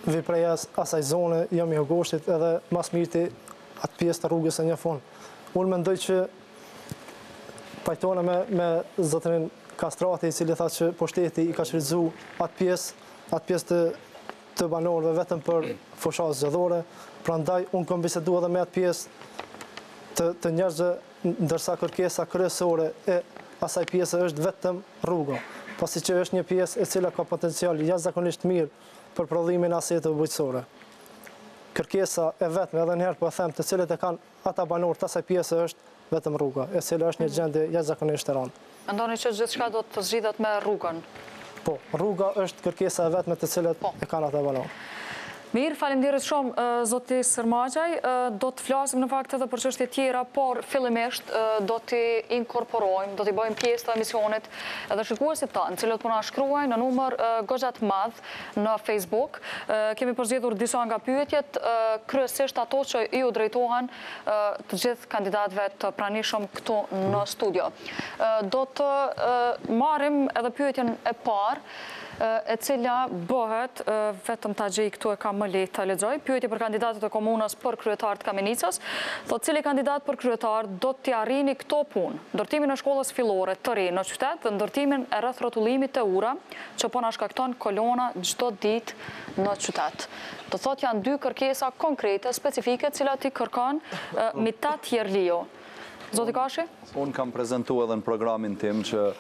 viprej asaj zone jam i Hogoshtit edhe mas mirti atë pjesë të rrugës e një fund. Unë mendoj që pajtone me zotërin Kastrati, i cili tha që poshteti i ka shfrytzu atë pjesë të banorëve vetëm për fushat zgjedhore, prandaj unë kam bisedu edhe me atë pjesë të njerëzve, ndërsa kërkesa kryesore e asaj pjesë është vetëm rruga, pasi që është një pjesë e cila ka potencial jashtëzakonisht mirë për prodhimin aseteve bujqësore. Kërkesa e vetme, edhe njëherë po e them, të cilët e kanë ata banorë të asaj pjesë është vetëm rruga, e cila është një gjendje jashtëzakonisht e rëndë. Mendoni që gjithçka do të zgjidhet me rrugën? Po, rruga është kërkesa e vetme të cilët e kanë ata banorë. Mirë, faleminderit shumë, zoti Sërmaxhaj. Do të flasim në fakt edhe për çështje tjera, por fillimisht do t'i inkorporojmë, do t'i bëjmë pjesë të emisionit edhe shikuesit tanë, cilët po na shkruajnë në numër goxha të madh në Facebook. Kemi përzgjedhur disa nga pyetjet, kryesisht ato që ju drejtohen të gjithë kandidatëve të pranishëm këtu në studio. Do të marrim edhe pyetjen e parë, e cila bëhet, vetëm ta gjej këtu e kam më lehtë ta lexoj, pyetje për kandidatët e komunës për kryetar të Kamenicës, thotë cili kandidat për kryetar do t'i arrini këto punë, ndërtimin e shkollës fillore të re në qytet dhe ndërtimin e rreth rrotullimit të ura që po na shkakton kolona çdo ditë në qytet. Do thotë janë dy kërkesa konkrete, specifike, të cilat i kërkon Mitat Jerliu. Zoti Kashi? Unë kam prezentuar edhe në programin tim që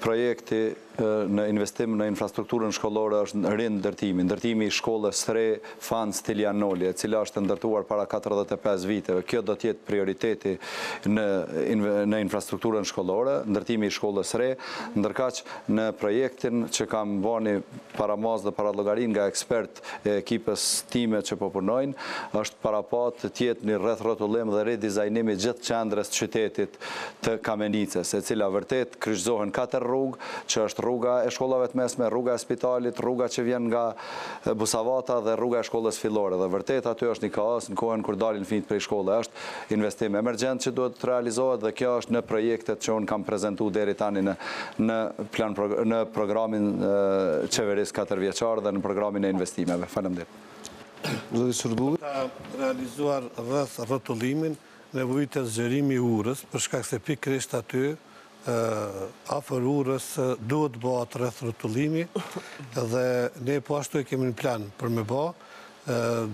projekti në investim në infrastrukturën shkollore është ndërtimi i shkollës së re Fan Stilianoli, e cila është ndërtuar para 45 viteve. Kjo do të jetë prioriteti në infrastrukturën shkollore, ndërtimi i shkollës së re, ndërkaq në projektin që kam bënë paramas dhe parallogarin nga ekspert e ekipës time që po punojnë, është parapat të jetë një rreth rrotullim dhe redizajnimi gjithë qendrës të qytetit të Kamenicës, e cila vërtet kryqëzohen 4 rrugë, që është rruga e shkollave të mesme, rruga e spitalit, rruga që vjen nga Busavata dhe rruga e shkollës fillore. Dhe vërtet aty është një kaos në kohën kur dalin fëmijët prej shkolle. Është investim emergjent që duhet të realizohet dhe kjo është në projektet që unë kam prezentuar deri tani në programin qeverisë 4 vjeçar dhe në programin e investimeve. Faleminderit. Zoti Surdulli. Ta realizuar rreth rrotullimin, nevojitet zgjerimi i urës, për shkak se pikërisht aty afër urës duhet bëhet rreth rrotullimi dhe ne po ashtu e kemi në plan për me bë,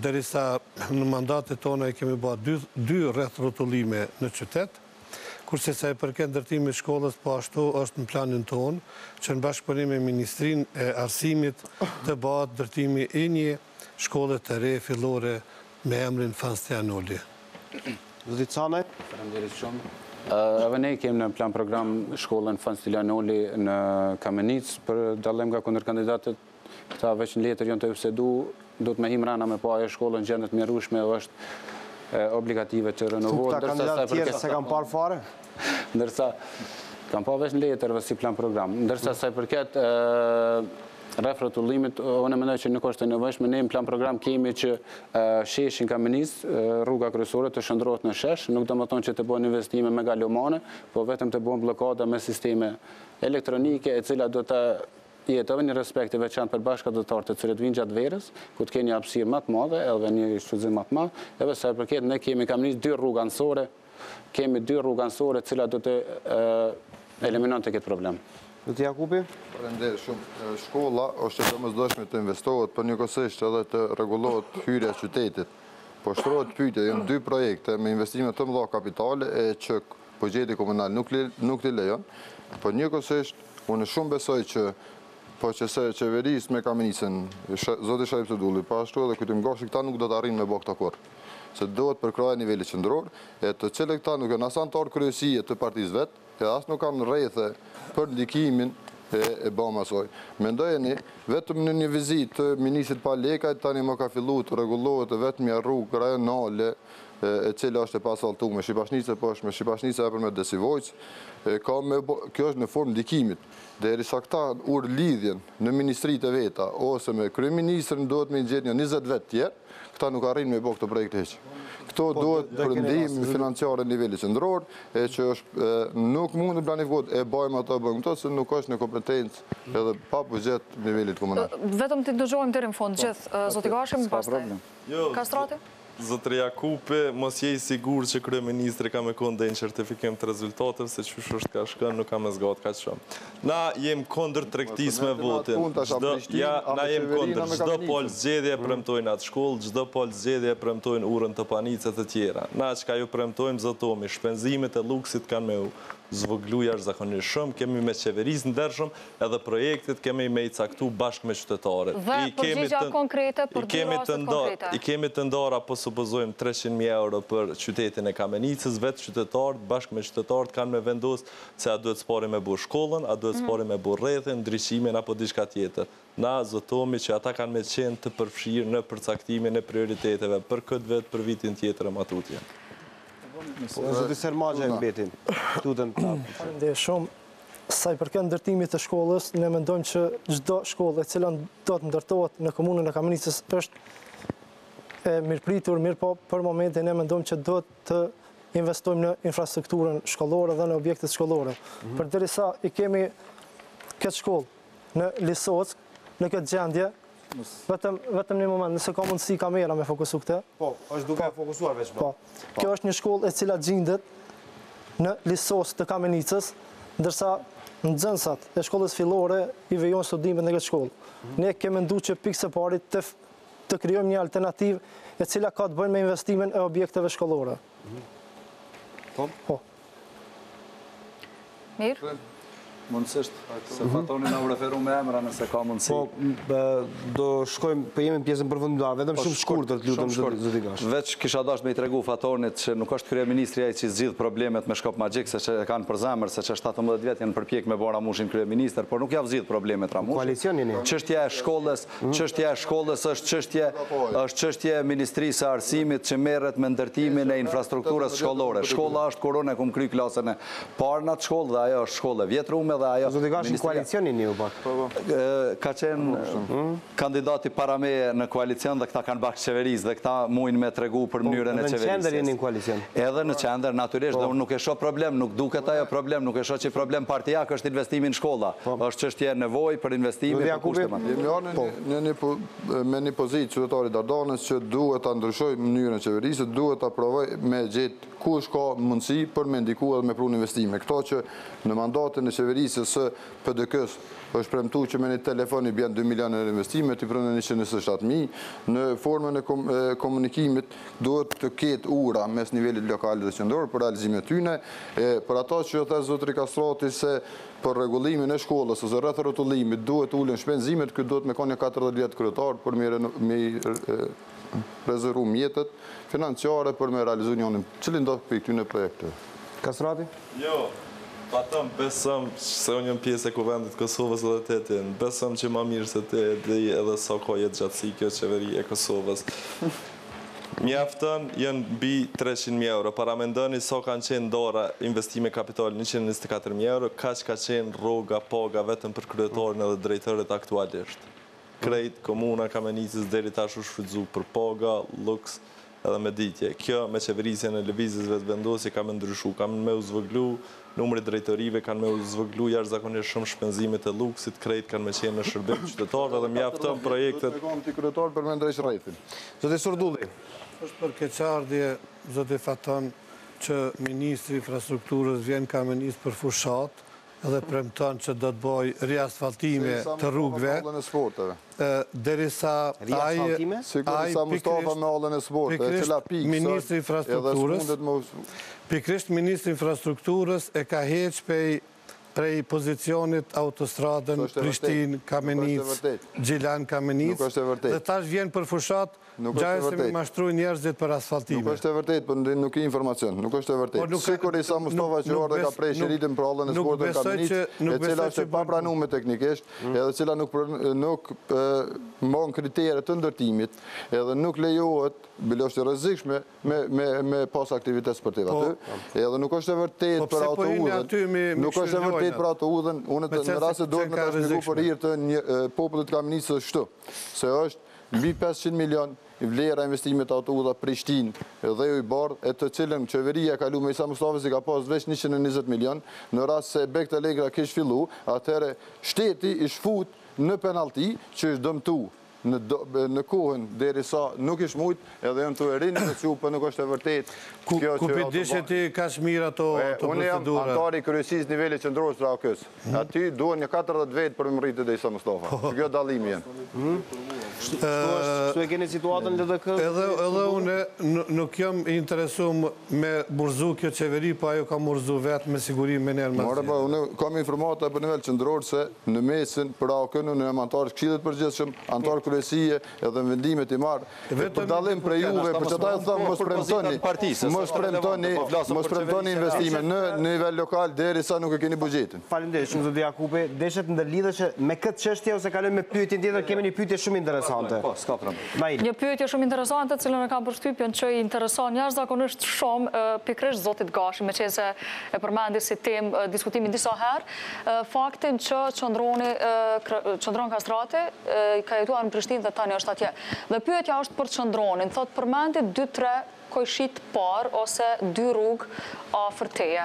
derisa në mandatet tona e kemi bë dy rreth rrotullime në qytet, kurse sa e përket ndërtimit të shkollës po ashtu është në planin tonë që në bashkëpunim me Ministrinë e Arsimit të bëhet ndërtimi i një shkolle të re fillore me emrin Fan Stilianoli. Zoti Canaj. Faleminderit shumë. Edhe ne kemi në plan program shkollën Fan Stilianoli në Kamenicë, për dallim nga kundërkandidatët, këta veç në letër janë të obsedu, do të me him rana me pa e shkollën gjendet mjerueshme dhe është obligative të renovohet. Këta kandidatë tjerë se kam parë fare? Ndërsa, kam pa veç në letër dhe si plan program. Ndërsa sa i përket rreth rrotullimit, unë mendoj që nuk është e nevojshme. Ne në plan program kemi që sheshin Kamenicë, rruga kryesore të shndrohet në shesh, nuk do të thonë që të bëhen investime megalomane, po vetëm të bëhen bllokada me sisteme elektronike, e cila do të jetojnë një respekt i veçantë për bashkëdhëtarët të cilët vinë gjatë verës, ku të keni hapësirë më të madhe, edhe një shfrytëzim më të madh, edhe sa i përket ne kemi Kamenicë dy rruga anësore, cila do të eliminojnë këtë problem. Zoti Jakupi? Faleminderit shumë. Shkolla është e domosdoshme të investohet, por njëkohësisht edhe të rregullohet hyrja e qytetit. Po shtrohet pyetja, janë dy projekte me investime të mëdha kapitale që buxheti komunal nuk i lejon, po njëkohësisht unë shumë besoj që po që se qeverisë me Kamenicën, zoti Shajip Sedulli, po ashtu edhe Kujtim Gashi, këta nuk do të arrijnë me bë këtë kurrë. Se duhet përkraja nivelit qendror, e të cilët këta nuk janë as anëtar kryesie të partisë vet, e as nuk kanë rrethe për ndikimin e bëma asoj. Mendojeni, vetëm në një vizitë të ministrit Palekajt, tani më ka fillu të rregullohet vetëm një rrugë rajonale, e cila është e pasfaltuar me Shqipashnicë poshtë, me Shqipashnicë për me Desivojc, kjo është në formë ndikimit. Derisa këta ur lidhjen në ministritë e veta, ose me kryeministrin duhet me gjetë një 20 vet tjerë, këta nuk arrin me bë këtë projekt hiç. Këto duhet për ndihmë financiare në nivelit qendror, e që nuk mund të planifikohet e bëjmë ato bëjmë këto, se nuk është në kompetencë edhe pa buxhet në nivelit komunal. Vetëm të dëgjojmë deri në fund gjithë, zoti Gashi, pastaj. Kastrati? Zotri Jakupi, mos je i sigurt që kryeministri ka me kundër një certifikim të rezultateve, se çysh është ka shkën, nuk ka me zgat kaq shumë. Na jem kundër tregtisë me votin. Na jem kundër çdo pol zgjedhje premtojnë atë shkollë, çdo pol zgjedhje premtojnë urën të panicet të tjera. Na çka ju premtojmë zotomi, shpenzimet e luksit kanë me zvoglu jashtëzakonisht shumë, kemi me qeverisë ndershëm, edhe projektet kemi me i caktu bashkë me qytetarët. Dhe përgjigja konkrete për dy rastet konkrete. I kemi të ndara, po supozojmë 300.000 euro për qytetin e Kamenicës, vetë qytetarët, bashkë me qytetarët kanë me vendosë se a duhet spari me bu shkollën, a duhet spari me bu rrethin, ndryshimin apo diçka tjetër. Na zotomi që ata kanë me qenë të përfshirë në përcaktimin e prioriteteve për këtë vetë për vitin tjetër e matutje. Zoti Sermagja e mbetin. Faleminderit shumë. Sa i përket ndërtimit të shkollës, ne mendojmë që çdo shkollë e cila do të ndërtohet në komunën e Kamenicës është e mirëpritur, mirë po për momentin ne mendojmë që do të investojmë në infrastrukturën shkollore dhe në objektet shkollore. Përderisa i kemi këtë shkollë në Lisock, në këtë gjendje, vetëm një moment, nëse ka mundësi kamera me fokusu këte. Po, është duke fokusuar veç. Po, kjo është një shkollë e cila gjendet në Lisock të Kamenicës, ndërsa nxënësat e shkollës fillore i vijojnë studimet në këtë shkollë. Ne kemi menduar që pikë së pari të krijojmë një alternativë e cila ka të bëjë me investimin e objekteve shkollore. Po. Mirë. Mundësisht, se fatoni na u referu me emra nëse ka mundësi. Po, do shkojmë, po jemi në pjesën përfundimtare, vetëm shumë shkurtër të lutem zoti Gashi. Veç kisha dashur me i tregu Fatonit që nuk është kryeministri ai që zgjidh problemet me shkop magjik, se që kanë për zemër, se që 17 vjet janë përpjek me bë Ramushin kryeministër, por nuk ja zgjidh problemet Ramushi. Koalicioni jeni. Çështja e shkollës është çështje e Ministrisë së Arsimit që merret me ndërtimin e infrastrukturës shkollore. Shkolla është kurona ku kry klasën e parë në atë shkollë dhe ajo është shkollë vjetrume dhe ajo. Zoti Gashi koalicionin një pak. Ka qenë kandidati para me në koalicion dhe këta kanë bashkë qeverisë dhe këta mujnë me tregu për mënyrën e qeverisë. Në qendër jeni në koalicion. Edhe në qendër, natyrisht, dhe unë nuk e shoh problem, nuk duket ajo problem, nuk e shoh që problem partijak është investimi në shkolla. Është çështje nevojë për investime për kushte më të mëdha. Me një pozitë qytetari Dardanës që duhet ta ndryshojë mënyrën e qeverisë, duhet ta provoj me gjetë kush ka mundësi për me ndikuar dhe me prunë investime. Këto që në mandatën e qeverisë së PDK-s është premtuar që me një telefon i bjen 2 milionë euro investime, ti prunë 127.000, në formën e komunikimit duhet të ketë ura mes nivelit lokal dhe qendror për realizimin e tyre, për ato që thë zotri Kastrati se për rregullimin e shkollës ose rreth rrotullimit duhet ulën shpenzimet, ky duhet me kanë 40 vjet kryetar për me rezervu mjetet financiare për me realizu njënin, cili ndodhë për këtyne projekte. Kastrati? Jo, patëm besëm se unë jam pjesë e kuvendit Kosovës edhe të etin. Besëm që ma mirë se të dhe edhe sa ko jetë gjatësi kjo qeveri e Kosovës. Mjaftën jenë bi 300.000 euro. Para me ndëni sa kanë qenë dora investime kapital 124.000 euro, ka që ka qenë roga, paga vetëm për kryetorin edhe drejtërit aktualisht. Krejt, komuna, Kamenicës, deri tash u shfrydzu për paga, luks, edhe me ditje. Kjo me qeverisjen e lëvizjes vetë vendosje ka me ndryshu, ka me u zvëglu, numri drejtorive kanë me u zvëglu jashtëzakonisht shumë shpenzimet e luksit, krejt kanë me qenë në shërbim qytetarëve dhe mjaftën projektet. Ti kryetar për me ndrejsh rrethtin. Zotë Surdulli. Është për keqardhje, zotë Faton, që Ministri Infrastrukturës vjen Kamenicë për fushat, edhe premton që do të bëj riasfaltime të rrugëve. Derisa Mustafa me hallën e sportit, Ministri Infrastrukturës, pikrisht Ministri Infrastrukturës e ka heq prej pozicionit autostradën Prishtinë-Kamenicë, Gjilan-Kamenicë, dhe tash vjen për fushat, gjajë se me mashtruj njerëzit për asfaltime. Nuk është e vërtet, për nuk i informacion, nuk është e vërtet. Sikur Isa Mustafa që orë ka prej shëritin për hallën e sportit Kamenicë, e cila është e papranume teknikisht, edhe cila nuk mon kritere të ndërtimit, edhe nuk lejohet, bilo është rrezikshme me pas aktivitet sportiv aty, edhe nuk është e vërtet për autoudhën, nuk është e vërtet për autoudhën, unë në rrasë duhet me të shpiku për hirë të popullit Kamenicës shtu, se është mbi 500 milion vlera investimet autoudhë Prishtinë dhe ju i bardh, e të cilën qeveria kalu me Isa Mustafës i ka pas veç 120 milion, në rast se Bekt Allegra kish fillu, atëhere shteti i shfut në penalti që është dëmtu në kohën deri sa nuk ish mujt, edhe jënë të erinë në që për nuk është e vërtet. Ku përdishe ti ka shmira të procedura? Unë jam antari kryesis nivelli qëndrorës të AOK-s. Aty duhen një 40 vetë për më rritë dhe Isa Mustafa. Që kjo dalimi jenë. Shtu e keni situatën në LDK? Edhe une nuk jam interesum me burzu kjo qeveri, pa ajo ka burzu vetë me sigurim me njerë mëzje. Unë kam informata për nivel qëndrorë se në mesin për AOK-në në jam antarës këshillet përgjithshëm, antarë kryesie edhe vendimet i marë. Për dalim për juve, për që ta e thëmë, mos premtoni investime në nivel lokal deri sa nuk e keni bugjetin. Faleminderit shumë zoti Jakupi. Deshet ndërlidhe që me këtë çështje ose kalojmë me pyetjen tjetër, kemi një pyetje shumë interesante. Po, s'ka problem. Një pyetje shumë interesante, cilën e kam përshtypjen që i intereson jashtëzakonisht shumë pikërisht zotit Gashi, meqense e përmendi si temë diskutimin disa herë, faktin që qëndron Kastrati ka jetuar në Prishtinë dhe tani është atje. Dhe pyetja është për qëndronin, thot përmendi 2-3 kojshit par ose 2 rrugë afër teje.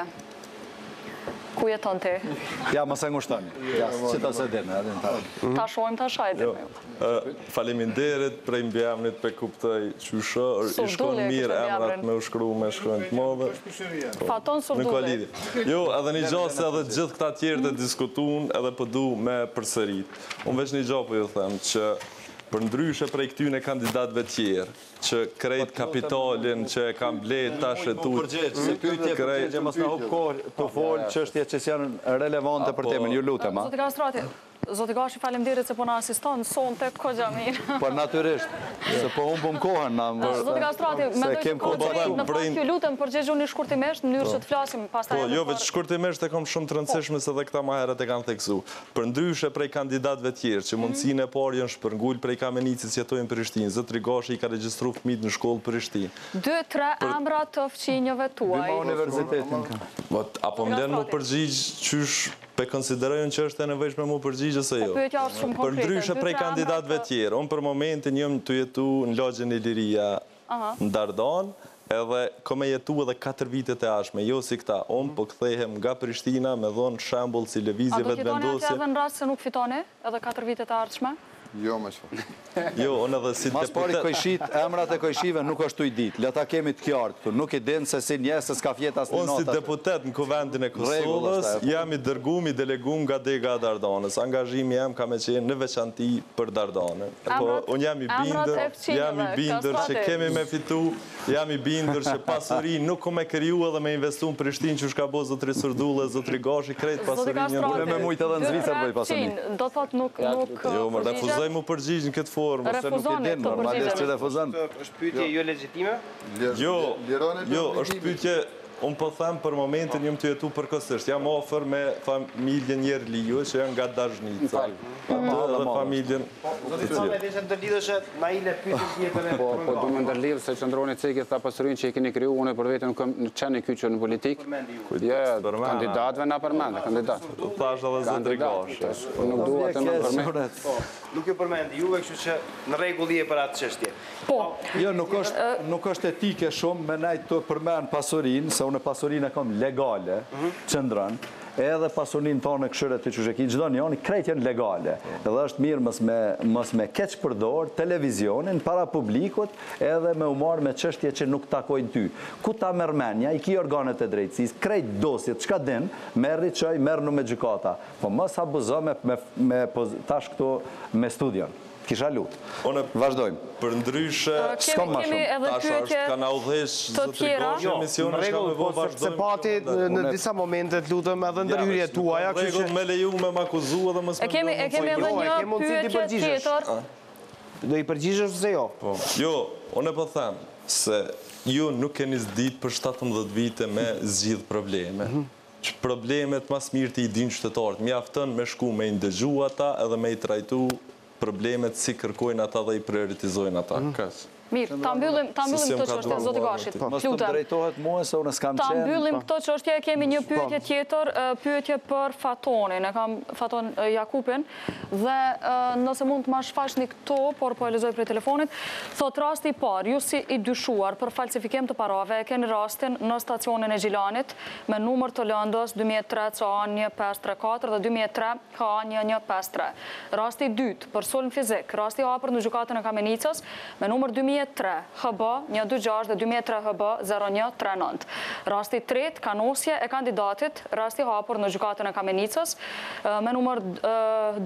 Ku jeton ti? Ja, më se ngushtoni. Që ta se dirme. Ta shojmë, ta shajtë. Faleminderit prej mbjamnit për kuptoj qysha, i shkon mirë emrat me u shkru me shkruajnë të modhe. Faton Surdulli. Jo, edhe një gjohë se edhe gjithë këta tjerë të diskutun edhe pëdu me përsërit. Unë veç një gjohë për ju them që për ndryshe prej këtyne kandidatve tjerë, që krejt kapitalin që e kam blet tash e tu. Se pyetje përgjegje, mas në hupë kohë të folë qështje që janë relevante për temën, ju lutem. Zoti Kastrati, zoti Gashi faleminderit se po na asiston, sonte kogja mirë. Po natyrisht, se po humbëm kohën. Zoti Kastrati, mendoj që në fakt ju lutem përgjegjuni shkurtimisht në mënyrë që të flasim pastaj. Po, jo, veç shkurtimisht e kam shumë të rëndësishme se dhe këta ma herët e kanë theksu. Për ndryshe prej kandidatëve tjerë, që mundësinë e parë janë shpërngull prej Kamenicës jetojnë Prishtinë, zotri Gashi i ka regjistru fëmijët në shkollë Prishtinë. 2-3 emra të fqinjëve tuaj. Apo mlen mu përgjigj qysh pe konsiderojnë që është e nevojshme mu përgjigjë se jo. Për ndryshe prej kandidatëve tjerë, unë për momentin jëmë të jetu në lagjën e Liria në Dardan, edhe kome jetu edhe 4 vitet e ashme, jo si këta, unë po këthehem nga Prishtina me dhonë shambull si levizjeve të vendosje. A do t'jetoni atje edhe në rast se nuk fitoni edhe 4 vitet e ardhshme? Jo, me shfa. Jo, unë edhe si mas pari kojshit, emrat e kojshive nuk është u i dit. Leta kemi të kjartë këtu, nuk i dinë se si njësë s'ka fjetë asë një notat. Unë si deputet në kuvendin e Kosovës, jam i dërgum, i delegum nga dega Dardanës. Angazhimi jam ka me qenë në veçanti për Dardanën. Po, unë jam i bindur që kemi me fitu, jam i bindur që pasuri nuk ku me kriju edhe me investu në Prishtinë që shka bo zotri Surdulle, zotri Gashi, krejt pasuri refuzoj mu përgjigjë në këtë formë. Refuzoni të përgjigjë. është pyetje jo legjitime? Jo, është pyetje unë po them për momentin jam të jetu përkohësisht. Jam ofër me familjen Jerliu që janë nga Dazhnica. Dhe familjen... Zotit Same, deshe ndërlidhëshe na ile pyetën tjetër e... Po du me ndërlidhë se qëndroni cikit tha pasurin që i keni kriju, unë për vetën në qenë i kyqër në politikë. Kandidatve na përmende, kandidat. Thash edhe zotri Gash. Nuk duha të më përmende. Nuk ju përmendi juve, kështu që në rregull je për atë çështje. Po. Jo, nuk është etike shumë me najtë të përmend pasurinë, se unë pasurinë e kam legale, qëndran, edhe pasurinë tonë e këshyret të qësheki, gjdo njoni, krejt janë legale. Edhe është mirë mës me keq përdor televizionin para publikut, edhe me umar me qështje që nuk takojnë ty. Ku ta mërmenja, i ki organet e drejtësis, krejt dosjet, qka din, merri qoj, mernu me gjykata. Po mës abuzo me tash këtu me studion. Kisha lutë. Vazhdojmë. Për ndryshe, s'ka ma shumë. Tash është ka na udhëheq zotri Gash emisionin që me bo vazhdojmë. Se pati në disa momentet lutëm edhe ndërhyrje tuaja. Rregull me leju me makuzu edhe mësë me ndonë. E kemi edhe një pyetje tjetër. Do i përgjigjesh ose jo? Jo, unë po them se ju nuk keni zdit për 17 vite me zgjidh probleme. Që problemet mas mirë të i din qytetarët. Mjaftën me shku me i ndëgju ata edhe me i trajtu problemet si kërkojnë ata dhe i prioritizojnë ata. Mirë, ta mbyllim këtë çështje, zoti Gashit. Mos të drejtohet mua se unë s'kam qenë. Ta mbyllim këtë çështje, kemi një pyetje tjetër, pyetje për Fatonin, e kam Faton Jakupin, dhe nëse mund të ma shfaqni këto, por po e lexoj prej telefonit, thot rasti i parë, ju si i dyshuar për falsifikim të parave, e keni rastin në stacionin e Gjilanit me numër të lëndës 2003 CA1534 dhe 2003 KA1153. Rasti i dytë për sulm fizik, rasti i hapur në gjykatën e Kamenicës me numër 2003 HB 126 dhe 2003 HB 0139. Rasti tret, kanosje e kandidatit, rasti hapur në gjykatën e Kamenicës me numër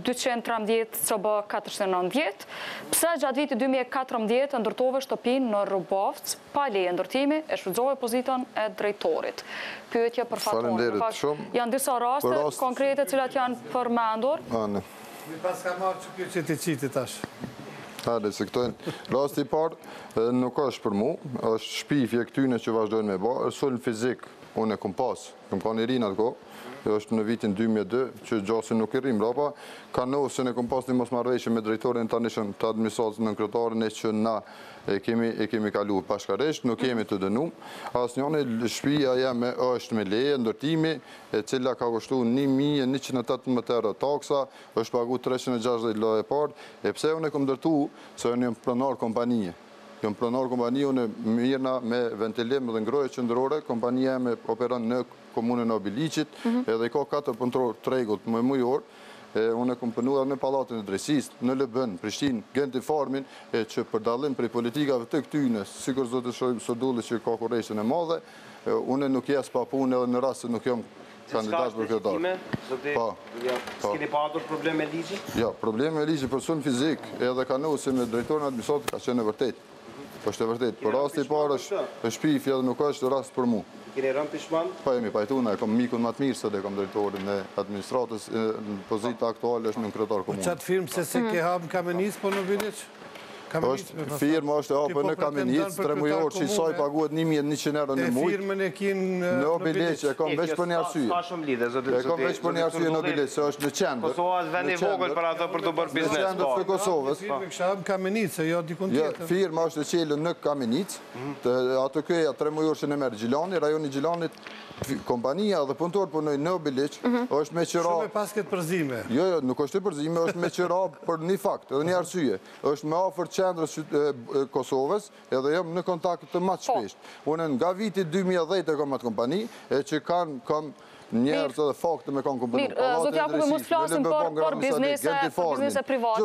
213 CB 490. Pse gjatë vitit 2014 ndërtove shtëpinë në Rubovc, pa leje ndërtimi, e shfrytëzoi pozitën e drejtorit. Pyetje për Fatonin. Janë disa raste konkrete cilat janë përmendur. Mi pas ka marrë që pyetje të qitit tash. Hale, se këtojnë. Rasti i parë nuk është për mu, është shpifje këtyne që vazhdojnë me ba, është sulm fizik, unë e kom pas, kom ka një rinë atë ko, është në vitin 2002, që gjasin nuk i rrim rapa, ka nosën e kom pas një mos marrëveshje me drejtorin të anishën të administratës në nënkretarën e që na e kemi kalu pashkaresht, nuk kemi të dënu. As njënë shpia jeme është me leje, ndërtimi, e cila ka kushtu 1.118 euro taksa, është pagu 360 lojë e parë, e pse unë e kom dërtu, se unë jëmë pronar kompanije. Jëmë pronar kompanije, unë mirëna me ventilim dhe ngroje qëndrore, kompanija me operan në komunën e Obilicit, edhe i ka 4 punëtor të regullt më mujor, unë e kom pënuar në palatin e drejtësis, në Lëbën, Prishtinë, Genti Farmin, që për dalim për politikave të këtyne, sikur zotë Sodulli që ka korejshën e madhe, unë nuk jes pa punë edhe në rast se nuk jam kandidat për kryetar. S'keni patur probleme ligji? Ja, probleme ligji për sulm fizik, edhe ka nëse me drejtorin administrativ ka qenë e vërtet. është e vërtet, për rasti i parë është shpifja dhe nuk është rast për mu. Keni rëmë pishman? Pa jemi pajtuna, e kom mikun më të mirë se dhe kom drejtorin e administratës, në pozita aktuale është në kryetar komunë. Qatë firmë se ke hapë në Kamenicë, po në Bilic? Firma është e hapë në Kamenicë, 3 mujorë që i saj paguat 1.100 euro në mujtë. E firmën e kinë në Bilic, e kom veç për një arsye. Ska shumë lidhe, zotë. E kom veç për një arsye në Bilic, se është në qendër. Kosova është vend i vogël për ato për të bërë biznes. Në qendër të Kosovës. Firmë kështë hapë në Kamenicë, jo dikun tjetër. Firma është e qelë në Kamenicë, ato këja 3 mujorë që në merë Gjilani, rajoni Gjilanit, kompania dhe punëtor punoj në Bilic, është me qëra... Shumë e pas këtë përzime. Jo, nuk është të përzime, është me qëra për një fakt, edhe një arsye. është me afer qendrës Kosovës, edhe jam në kontakt të matë shpesht. Unë nga viti 2010 e kam atë kompani, e që kam njerës edhe fakte me kanë kompani. Mirë, zotë Jakubi, mos flasim për biznese private.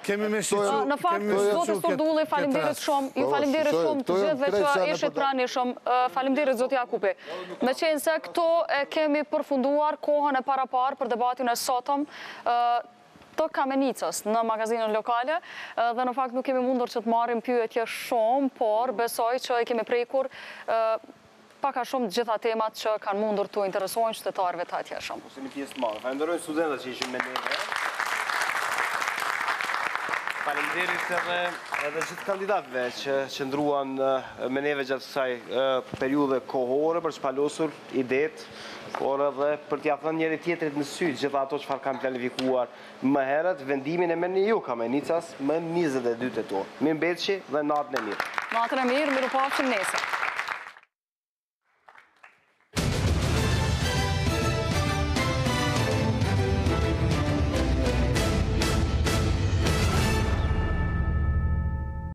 Kemi me shqyqu. Në fakt, zotë Stordulli, falimderit shumë, ju falimderit shumë të gjithve që ishit pranishëm. Falimderit, zotë Jakubi. Me qenë se këto e kemi përfunduar kohën e parapar për debatin e sotëm të Kamenicës në magazinën lokale, dhe në fakt nuk kemi mundur që të marim pyetje shumë, por besoj që e kemi prekur paka shumë gjitha temat që kanë mundur të interesojnë qytetarëve të atjeshëm. Si një pjesë të madhe. Falenderoj studentët që ishim me neve. Faleminderit edhe gjithë kandidatëve që qëndruan me neve gjatë kësaj periudhe kohore për shpalosur idetë, por edhe për t'ia thënë njëri tjetrit në sy gjithë ato çfarë kanë planifikuar më herët. Vendimin e merrni ju Kamenicës më 22 tetor. Mirëmbëjtje dhe natën e mirë. Natën e mirë, mirupafshim nesër.